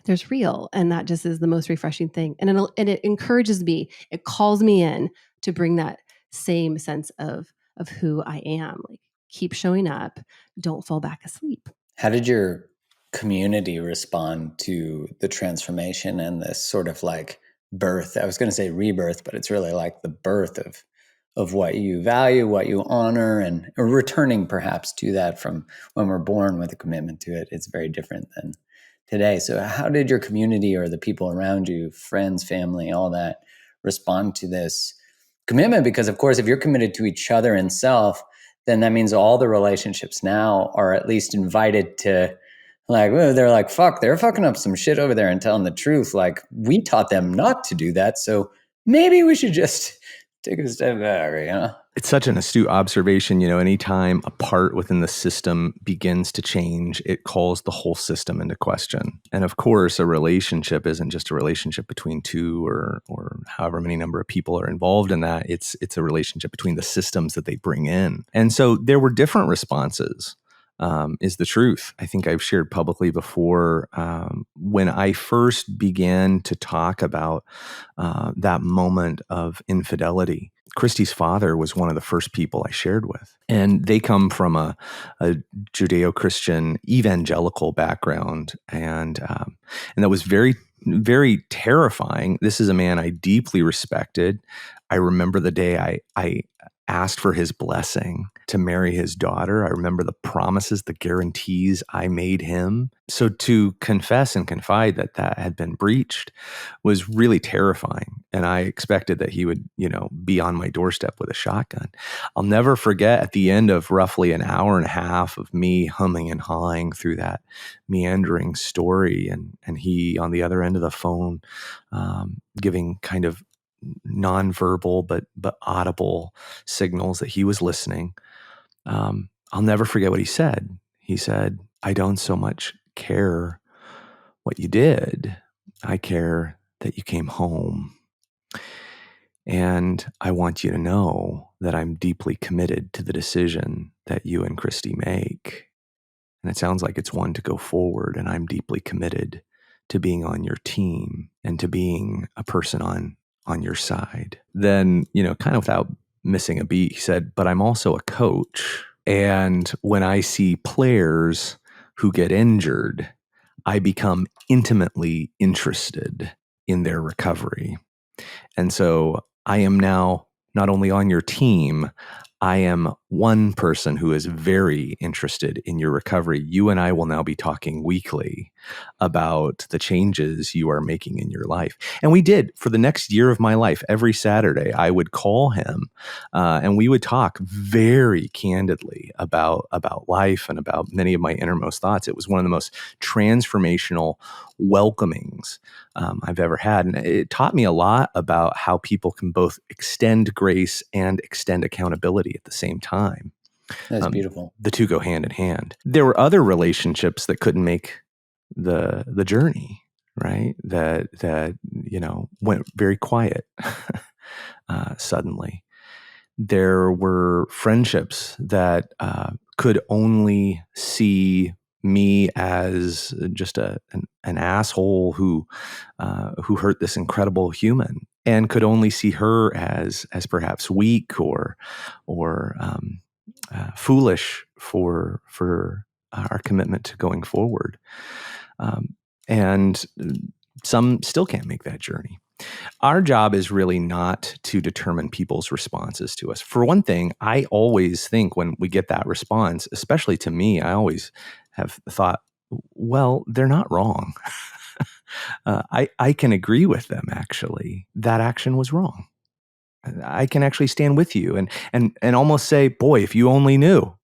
there's real, and that just is the most refreshing thing. And it encourages me, it calls me in to bring that same sense of who I am. Like, keep showing up, don't fall back asleep. How did your community respond to the transformation and this sort of like birth? I was going to say rebirth, but it's really like the birth of what you value, what you honor, and returning perhaps to that from when we're born with a commitment to it. It's very different than today. So how did your community or the people around you, friends, family, all that, respond to this commitment? Because of course, if you're committed to each other and self, then that means all the relationships now are at least invited to, like, well, they're like, fuck, they're fucking up some shit over there and telling the truth. Like, we taught them not to do that. So maybe we should just take a step back, you know? It's such an astute observation. Anytime a part within the system begins to change, it calls the whole system into question. And of course, a relationship isn't just a relationship between two or however many number of people are involved in that. It's a relationship between the systems that they bring in. And so there were different responses. Is the truth. I think I've shared publicly before, when I first began to talk about that moment of infidelity. Kristi's father was one of the first people I shared with. And they come from a Judeo-Christian evangelical background. And that was very, very terrifying. This is a man I deeply respected. I remember the day I asked for his blessing to marry his daughter. I remember the promises, the guarantees I made him. So to confess and confide that had been breached was really terrifying. And I expected that he would, be on my doorstep with a shotgun. I'll never forget, at the end of roughly an hour and a half of me humming and hawing through that meandering story, and he on the other end of the phone, giving kind of nonverbal but audible signals that he was listening. I'll never forget what he said. He said, "I don't so much care what you did. I care that you came home. And I want you to know that I'm deeply committed to the decision that you and Kristi make. And it sounds like it's one to go forward, and I'm deeply committed to being on your team and to being a person on your side." Then, kind of without missing a beat, he said, "But I'm also a coach. And when I see players who get injured, I become intimately interested in their recovery. And so I am now not only on your team, I am one person who is very interested in your recovery. You and I will now be talking weekly about the changes you are making in your life." And we did for the next year of my life. Every Saturday, I would call him and we would talk very candidly about life and about many of my innermost thoughts. It was one of the most transformational welcomings I've ever had. And it taught me a lot about how people can both extend grace and extend accountability at the same time. That's beautiful. The two go hand in hand. There were other relationships that couldn't make the journey, right? That went very quiet suddenly. There were friendships that could only see me as just an asshole who hurt this incredible human, and could only see her as perhaps weak or foolish for our commitment to going forward. And some still can't make that journey. Our job is really not to determine people's responses to us. For one thing, I always think when we get that response, especially to me, I always have thought, well, they're not wrong. I can agree with them, actually. That action was wrong. I can actually stand with you and almost say, boy, if you only knew,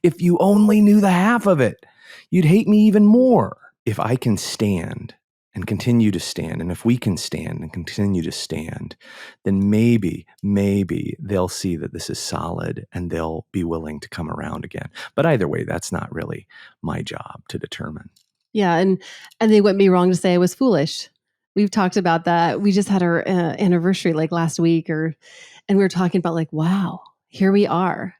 if you only knew the half of it, you'd hate me even more. If I can stand and continue to stand. And if we can stand and continue to stand, then maybe they'll see that this is solid and they'll be willing to come around again. But either way, that's not really my job to determine. Yeah, and they wouldn't be wrong to say I was foolish. We've talked about that. We just had our anniversary like last week, and we were talking about like, wow, here we are,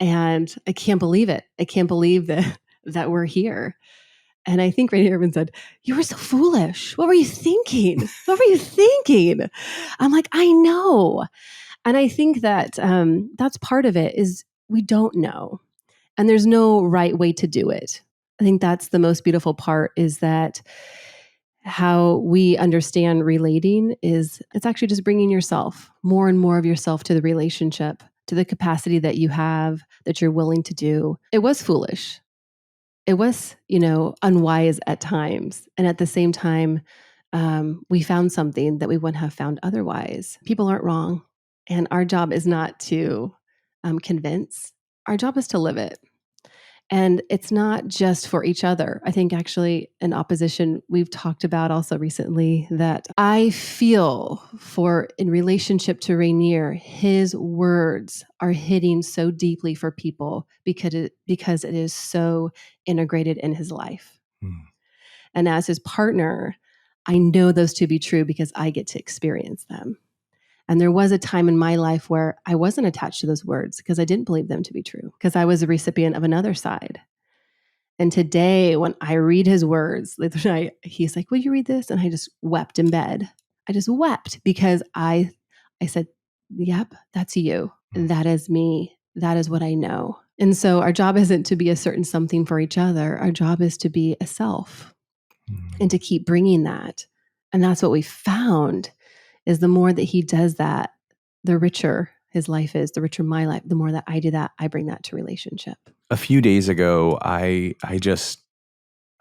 and I can't believe it. I can't believe that we're here. And I think Rainier even said, "You were so foolish. What were you thinking? What were you thinking?" I'm like, I know, and I think that that's part of it is we don't know, and there's no right way to do it. I think that's the most beautiful part is that how we understand relating is it's actually just bringing yourself, more and more of yourself to the relationship, to the capacity that you have, that you're willing to do. It was foolish. It was, unwise at times. And at the same time, we found something that we wouldn't have found otherwise. People aren't wrong. And our job is not to convince, our job is to live it. And it's not just for each other. I think actually in opposition, we've talked about also recently that I feel in relationship to Rainier, his words are hitting so deeply for people because it is so integrated in his life. And as his partner, I know those to be true because I get to experience them. And there was a time in my life where I wasn't attached to those words because I didn't believe them to be true because I was a recipient of another side. And today, when I read his words, he's like, "Will you read this?" And I just wept in bed. I just wept because I said, "Yep, that's you. And that is me. That is what I know." And so our job isn't to be a certain something for each other. Our job is to be a self and to keep bringing that. And that's what we found is the more that he does that, the richer his life is, the richer my life. The more that I do that, I bring that to relationship. A few days ago, I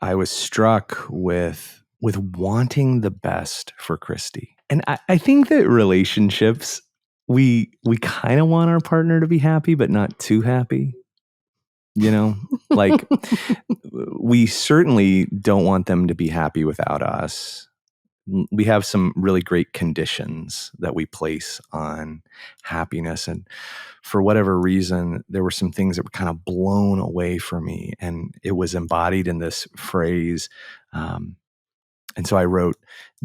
was struck with wanting the best for Kristi. And I think that relationships, we kind of want our partner to be happy, but not too happy. Like we certainly don't want them to be happy without us. We have some really great conditions that we place on happiness. And for whatever reason, there were some things that were kind of blown away for me. And it was embodied in this phrase. And so I wrote,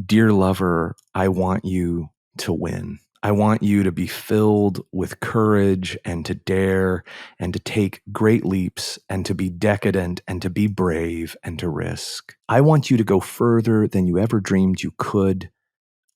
"Dear lover, I want you to win. I want you to be filled with courage and to dare and to take great leaps and to be decadent and to be brave and to risk. I want you to go further than you ever dreamed you could.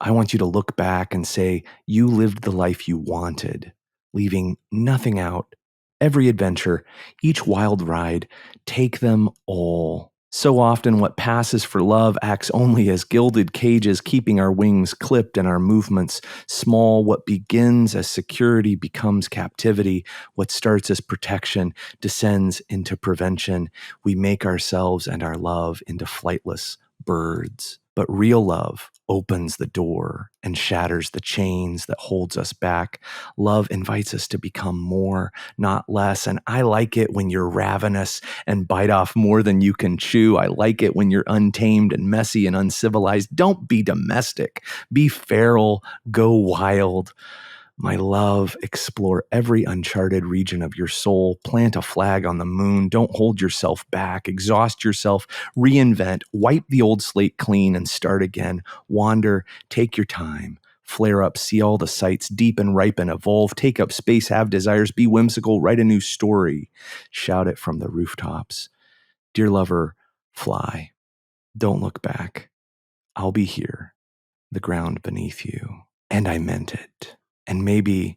I want you to look back and say you lived the life you wanted, leaving nothing out. Every adventure, each wild ride, take them all. So often what passes for love acts only as gilded cages, keeping our wings clipped and our movements small. What begins as security becomes captivity. What starts as protection descends into prevention. We make ourselves and our love into flightless birds. But real love opens the door and shatters the chains that holds us back. Love invites us to become more, not less. And I like it when you're ravenous and bite off more than you can chew. I like it when you're untamed and messy and uncivilized. Don't be domestic. Be feral. Go wild. My love, explore every uncharted region of your soul. Plant a flag on the moon. Don't hold yourself back. Exhaust yourself. Reinvent. Wipe the old slate clean and start again. Wander. Take your time. Flare up. See all the sights. Deepen, ripen, evolve. Take up space. Have desires. Be whimsical. Write a new story. Shout it from the rooftops. Dear lover, fly. Don't look back. I'll be here. The ground beneath you. And I meant it. And maybe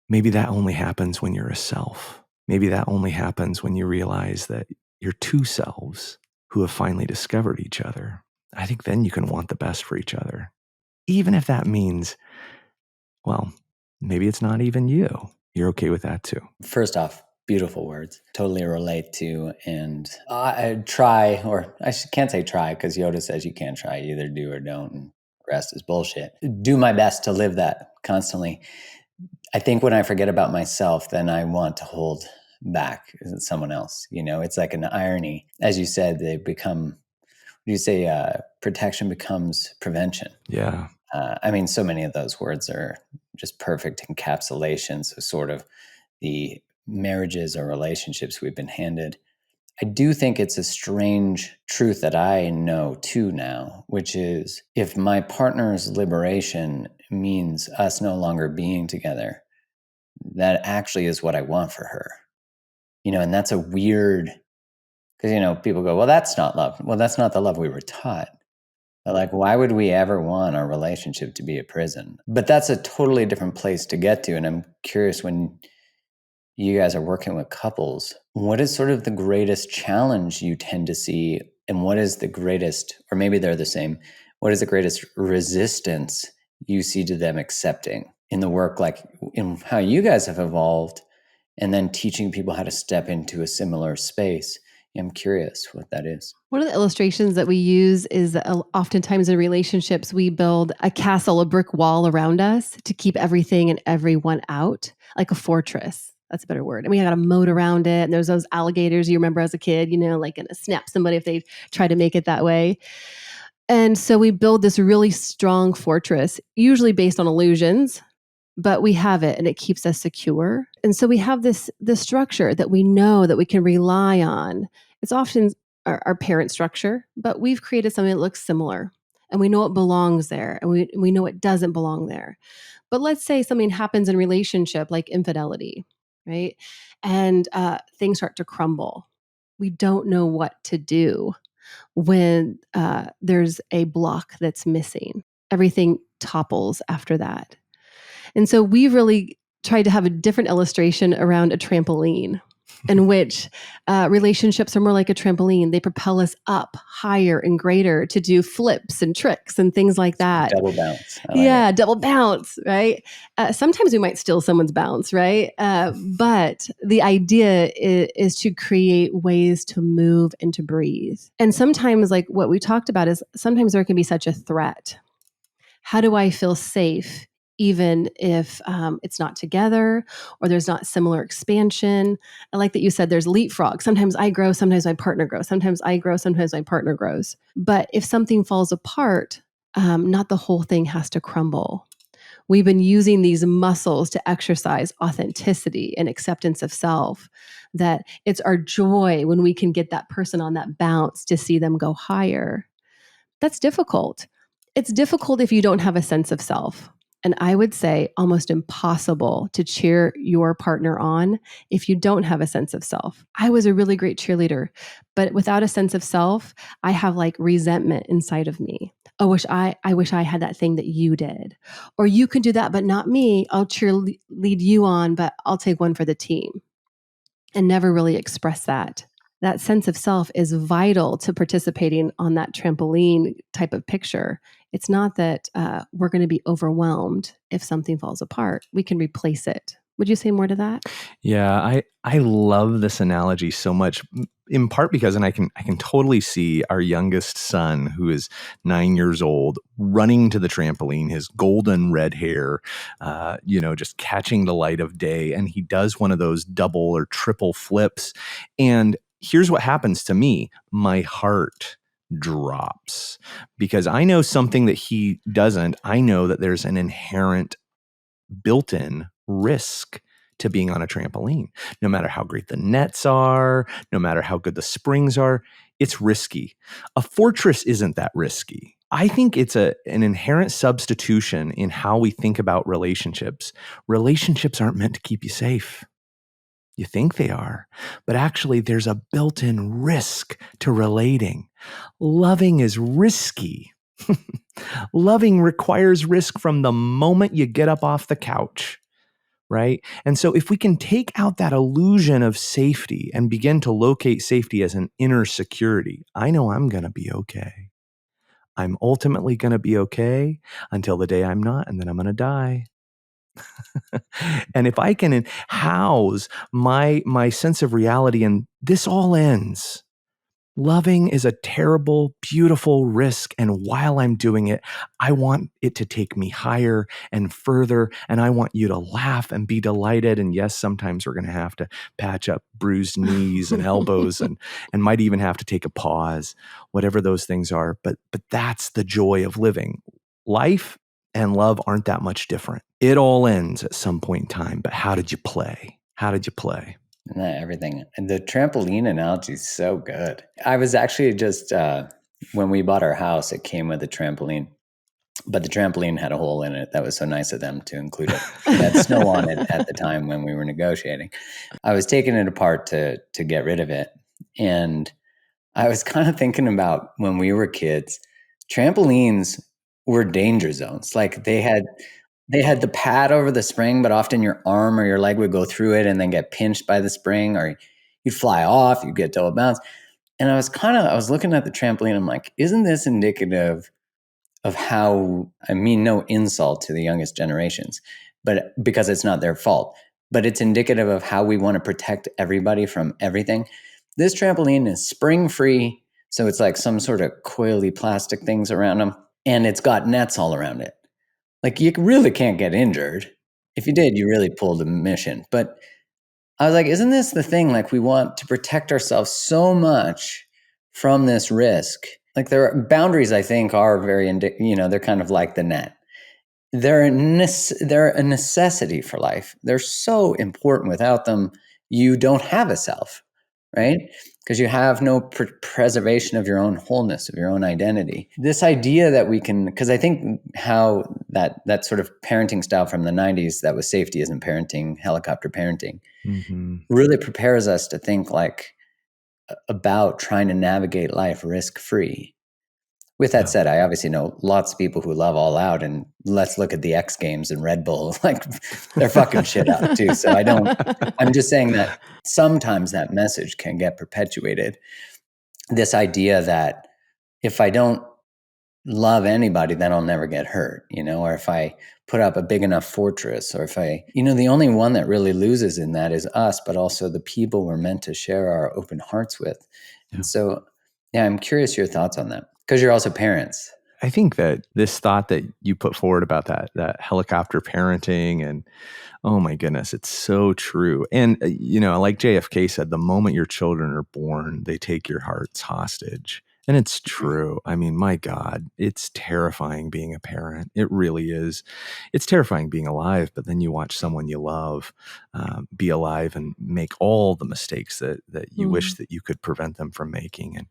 that only happens when you're a self. Maybe that only happens when you realize that you're two selves who have finally discovered each other. I think then you can want the best for each other. Even if that means, well, maybe it's not even you. You're okay with that too. First off, beautiful words. Totally relate to. And I try, or can't say try because Yoda says you can't try. You either do or don't. And the rest is bullshit. Do my best to live that constantly. I think when I forget about myself, then I want to hold back someone else. It's like an irony. As you said, they become you say protection becomes prevention. Yeah. I mean, so many of those words are just perfect encapsulations of sort of the marriages or relationships we've been handed. I do think it's a strange truth that I know too now, which is if my partner's liberation means us no longer being together, that actually is what I want for her. And that's a weird, because, people go, well, that's not love. Well, that's not the love we were taught. But like, why would we ever want our relationship to be a prison? But that's a totally different place to get to. And I'm curious, when you guys are working with couples, what is sort of the greatest challenge you tend to see? And what is the greatest, or maybe they're the same, what is the greatest resistance you see to them accepting in the work, like in how you guys have evolved, and then teaching people how to step into a similar space? I'm curious what that is. One of the illustrations that we use is that oftentimes in relationships, we build a castle, a brick wall around us to keep everything and everyone out, like a fortress. That's a better word. And we got a moat around it. And there's those alligators you remember as a kid, like gonna snap somebody if they try to make it that way. And so we build this really strong fortress, usually based on illusions, but we have it and it keeps us secure. And so we have this structure that we know that we can rely on. It's often our parent structure, but we've created something that looks similar, and we know it belongs there, and we know it doesn't belong there. But let's say something happens in relationship, like infidelity, right? And things start to crumble. We don't know what to do when there's a block that's missing. Everything topples after that. And so we've really tried to have a different illustration around a trampoline, in which relationships are more like a trampoline. They propel us up higher and greater to do flips and tricks and things like that. Double bounce. Yeah, double bounce, right? Sometimes we might steal someone's bounce, right? But the idea is to create ways to move and to breathe. And sometimes, like what we talked about, is sometimes there can be such a threat. How do I feel safe, even if it's not together or there's not similar expansion? I like that you said there's leapfrog. Sometimes I grow, sometimes my partner grows. Sometimes I grow, sometimes my partner grows. But if something falls apart, not the whole thing has to crumble. We've been using these muscles to exercise authenticity and acceptance of self, that it's our joy when we can get that person on that bounce to see them go higher. That's difficult. It's difficult if you don't have a sense of self. And I would say almost impossible to cheer your partner on if you don't have a sense of self. I was a really great cheerleader, but without a sense of self, I have like resentment inside of me. I wish I had that thing that you did. Or you can do that, but not me. I'll cheerlead you on, but I'll take one for the team. And never really express that. That sense of self is vital to participating on that trampoline type of picture. It's not that we're going to be overwhelmed if something falls apart. We can replace it. Would you say more to that? Yeah, I love this analogy so much, in part because, and I can totally see our youngest son, who is 9 years old, running to the trampoline, his golden red hair, just catching the light of day, and he does one of those double or triple flips, and here's what happens to me: my heart drops, because I know something that he doesn't. I know that there's an inherent built-in risk to being on a trampoline. No matter how great the nets are, no matter how good the springs are, it's risky. A fortress isn't that risky. I think it's an inherent substitution in how we think about relationships. Relationships aren't meant to keep you safe. You think they are, but actually there's a built-in risk to relating. Loving is risky. Loving requires risk from the moment you get up off the couch, right? And so if we can take out that illusion of safety and begin to locate safety as an inner security, I know I'm going to be okay. I'm ultimately going to be okay until the day I'm not, and then I'm going to die. And if I can house my sense of reality, and this all ends, Loving is a terrible, beautiful risk. And while I'm doing it, I want it to take me higher and further. And I want you to laugh and be delighted. And yes, sometimes we're going to have to patch up bruised knees and elbows and might even have to take a pause, whatever those things are. But that's the joy of living. Life and love aren't that much different. It all ends at some point in time. But how did you play? How did you play? Everything. And the trampoline analogy is so good. I was actually just, when we bought our house, it came with a trampoline, but the trampoline had a hole in it. That was so nice of them to include it. It had snow on it at the time when we were negotiating. I was taking it apart to get rid of it. And I was kind of thinking about when we were kids, trampolines were danger zones. Like they had the pad over the spring, but often your arm or your leg would go through it and then get pinched by the spring, or you'd fly off, you'd get double bounce. And I was looking at the trampoline. I'm like, isn't this indicative of how, I mean, no insult to the youngest generations, but because it's not their fault, but it's indicative of how we want to protect everybody from everything. This trampoline is spring free. So it's like some sort of coily plastic things around them. And it's got nets all around it. Like you really can't get injured. If you did, you really pulled a mission. But I was like, isn't this the thing? Like we want to protect ourselves so much from this risk. Like there are boundaries, I think, are very, they're kind of like the net. They're a necessity for life. They're so important. Without them, you don't have a self, right? Because you have no preservation of your own wholeness, of your own identity. This idea that we can, because I think how that sort of parenting style from the 90s, that was safety isn't parenting, helicopter parenting, really prepares us to think like about trying to navigate life risk-free. With that said, I obviously know lots of people who love All Out, and let's look at the X Games and Red Bull, like they're fucking shit up too. So I'm just saying that sometimes that message can get perpetuated. This idea that if I don't love anybody, then I'll never get hurt, or if I put up a big enough fortress, or if the only one that really loses in that is us, but also the people we're meant to share our open hearts with. Yeah. And so, I'm curious your thoughts on that. Because you're also parents. I think that this thought that you put forward about that helicopter parenting, and oh my goodness, it's so true. And, like JFK said, the moment your children are born, they take your hearts hostage. And it's true. I mean, my God, it's terrifying being a parent. It really is. It's terrifying being alive, but then you watch someone you love be alive and make all the mistakes that you wish that you could prevent them from making. And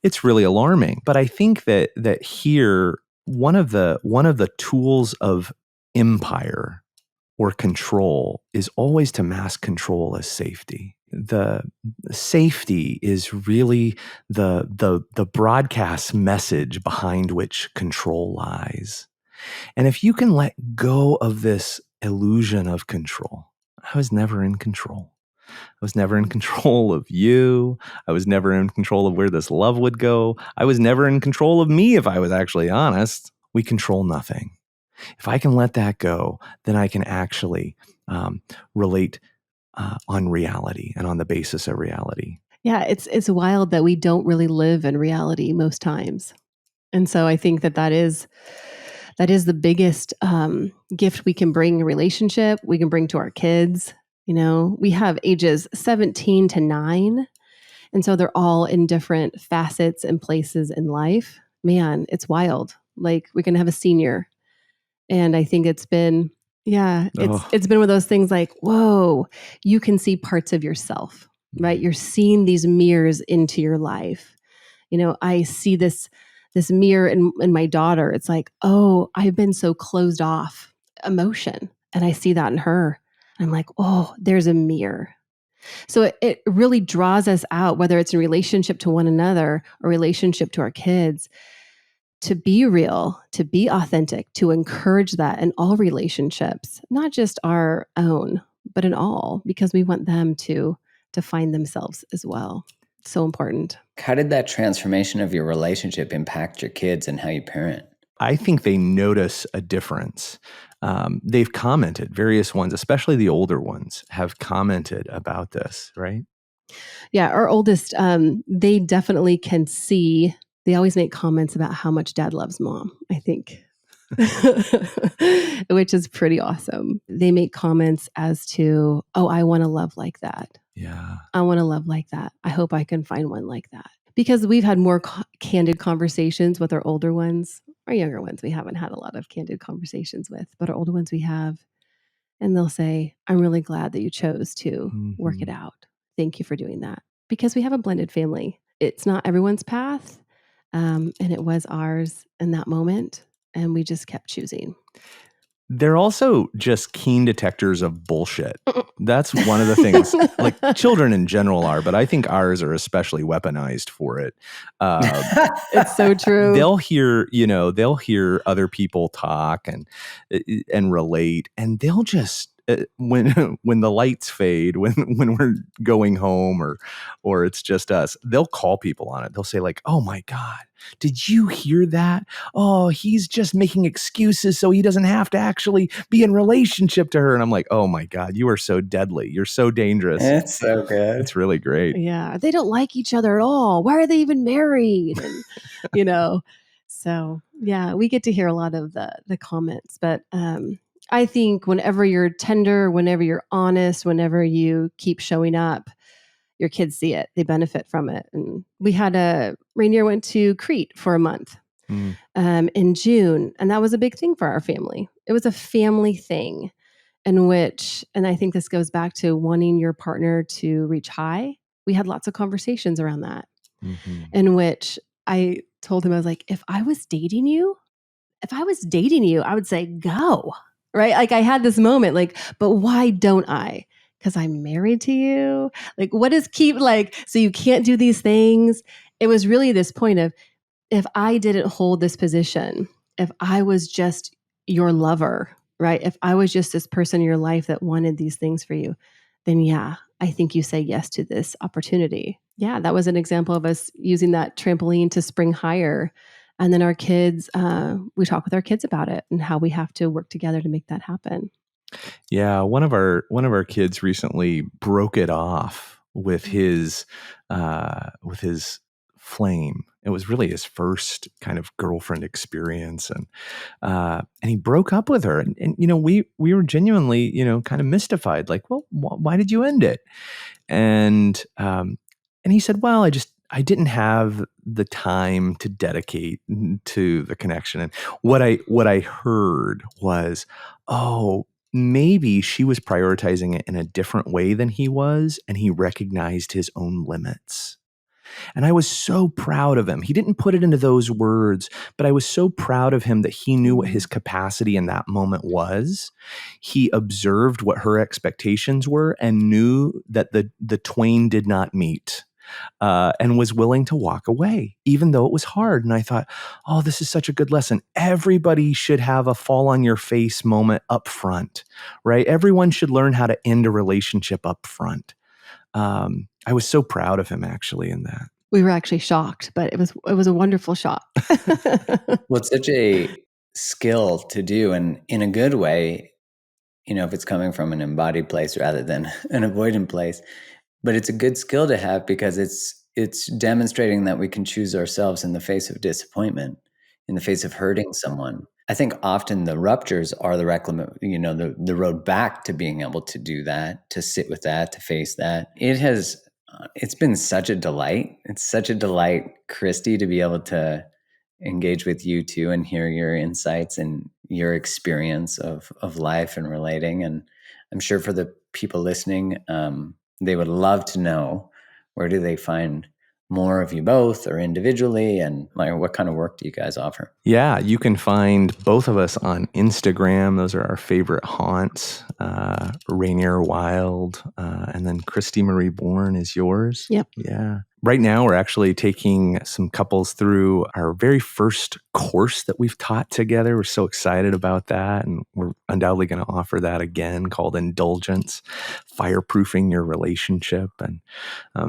it's really alarming. But I think that here, one of the tools of empire or control is always to mask control as safety. The safety is really the broadcast message behind which control lies. And if you can let go of this illusion of control, I was never in control. I was never in control of you. I was never in control of where this love would go. I was never in control of me, if I was actually honest. We control nothing. If I can let that go, then I can actually relate on reality and on the basis of reality. Yeah, it's wild that we don't really live in reality most times. And so I think that is the biggest gift we can bring in a relationship, we can bring to our kids. We have ages 17 to 9. And so they're all in different facets and places in life. Man, it's wild. Like we're going to have a senior. And I think it's been been one of those things like, whoa, you can see parts of yourself, right? You're seeing these mirrors into your life. I see this mirror in my daughter. It's like, oh, I've been so closed off emotion. And I see that in her. I'm like, oh, there's a mirror. So it really draws us out, whether it's in relationship to one another or relationship to our kids, to be real, to be authentic, to encourage that in all relationships, not just our own, but in all, because we want them to find themselves as well. So important. How did that transformation of your relationship impact your kids and how you parent? I think they notice a difference. They've commented, various ones, especially the older ones, have commented about this, right? Yeah, our oldest, they definitely can see. They always make comments about how much dad loves mom, I think, which is pretty awesome. They make comments as to, oh, I want to love like that. Yeah. I want to love like that. I hope I can find one like that. Because we've had more candid conversations with our older ones. Our younger ones, we haven't had a lot of candid conversations with, but our older ones we have. And they'll say, I'm really glad that you chose to work it out. Thank you for doing that. Because we have a blended family. It's not everyone's path. And it was ours in that moment. And we just kept choosing. They're also just keen detectors of bullshit. That's one of the things, like children in general are, but I think ours are especially weaponized for it. It's so true. They'll hear other people talk and relate, and they'll just when the lights fade, when we're going home or it's just us, they'll call people on it. They'll say like, "Oh my God, did you hear that? Oh, he's just making excuses so he doesn't have to actually be in relationship to her." And I'm like, "Oh my God, you are so deadly. You're so dangerous." It's so good. It's really great. Yeah. They don't like each other at all. Why are they even married? And, so yeah, we get to hear a lot of the comments, but, I think whenever you're tender, whenever you're honest, whenever you keep showing up, your kids see it. They benefit from it. And we had Rainier went to Crete for a month in June, and that was a big thing for our family. It was a family thing in which, and I think this goes back to wanting your partner to reach high. We had lots of conversations around that, in which I told him, I was like, if I was dating you, I would say go, right? Like I had this moment, like, but why don't I? Because I'm married to you. Like, what is keep like, so you can't do these things? It was really this point of, if I didn't hold this position, if I was just your lover, right? If I was just this person in your life that wanted these things for you, then yeah, I think you say yes to this opportunity. Yeah, that was an example of us using that trampoline to spring higher. And then our kids, we talk with our kids about it and how we have to work together to make that happen. Yeah, one of our kids recently broke it off with his flame. It was really his first kind of girlfriend experience, and he broke up with her, and we were genuinely kind of mystified, like, well, why did you end it? And he said, well, I didn't have the time to dedicate to the connection. And what I heard was, oh, maybe she was prioritizing it in a different way than he was, and he recognized his own limits. And I was so proud of him. He didn't put it into those words, but I was so proud of him that he knew what his capacity in that moment was. He observed what her expectations were and knew that the twain did not meet. And was willing to walk away, even though it was hard. And I thought, oh, this is such a good lesson. Everybody should have a fall on your face moment up front, right? Everyone should learn how to end a relationship up front. I was so proud of him actually in that. We were actually shocked, but it was a wonderful shock. Well, it's such a skill to do, and in a good way, if it's coming from an embodied place rather than an avoidant place. But it's a good skill to have because it's demonstrating that we can choose ourselves in the face of disappointment, in the face of hurting someone. I think often the ruptures are the road back to being able to do that, to sit with that, to face that. It's been such a delight. It's such a delight, Kristi, to be able to engage with you too and hear your insights and your experience of life and relating. And I'm sure for the people listening, they would love to know, where do they find more of you both or individually, and what kind of work do you guys offer? Yeah, you can find both of us on Instagram. Those are our favorite haunts. Rainier Wylde, and then Kristi Marie Bourne is yours. Yep. Yeah. Right now, we're actually taking some couples through our very first course that we've taught together. We're so excited about that. And we're undoubtedly going to offer that again, called Indulgence, Fireproofing Your Relationship. And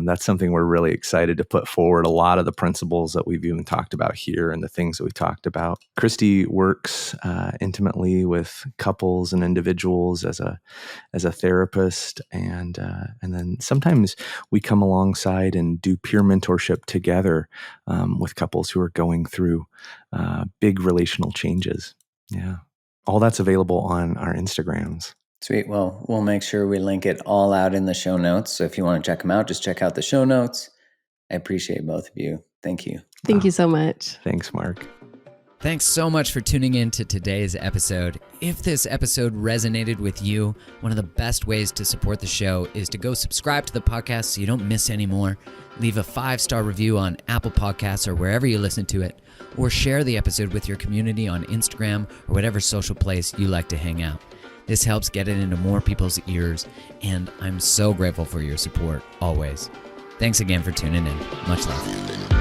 that's something we're really excited to put forward. A lot of the principles that we've even talked about here and the things that we talked about. Kristi works intimately with couples and individuals as a therapist, and then sometimes we come alongside and do peer mentorship together with couples who are going through big relational changes. Yeah, all that's available on our Instagrams. Sweet. Well, we'll make sure we link it all out in the show notes. So if you want to check them out, just check out the show notes. I appreciate both of you. Thank you. Thank you so much. Thanks, Mark. Thanks so much for tuning in to today's episode. If this episode resonated with you, one of the best ways to support the show is to go subscribe to the podcast so you don't miss any more. Leave a 5-star review on Apple Podcasts or wherever you listen to it, or share the episode with your community on Instagram or whatever social place you like to hang out. This helps get it into more people's ears, and I'm so grateful for your support, always. Thanks again for tuning in. Much love.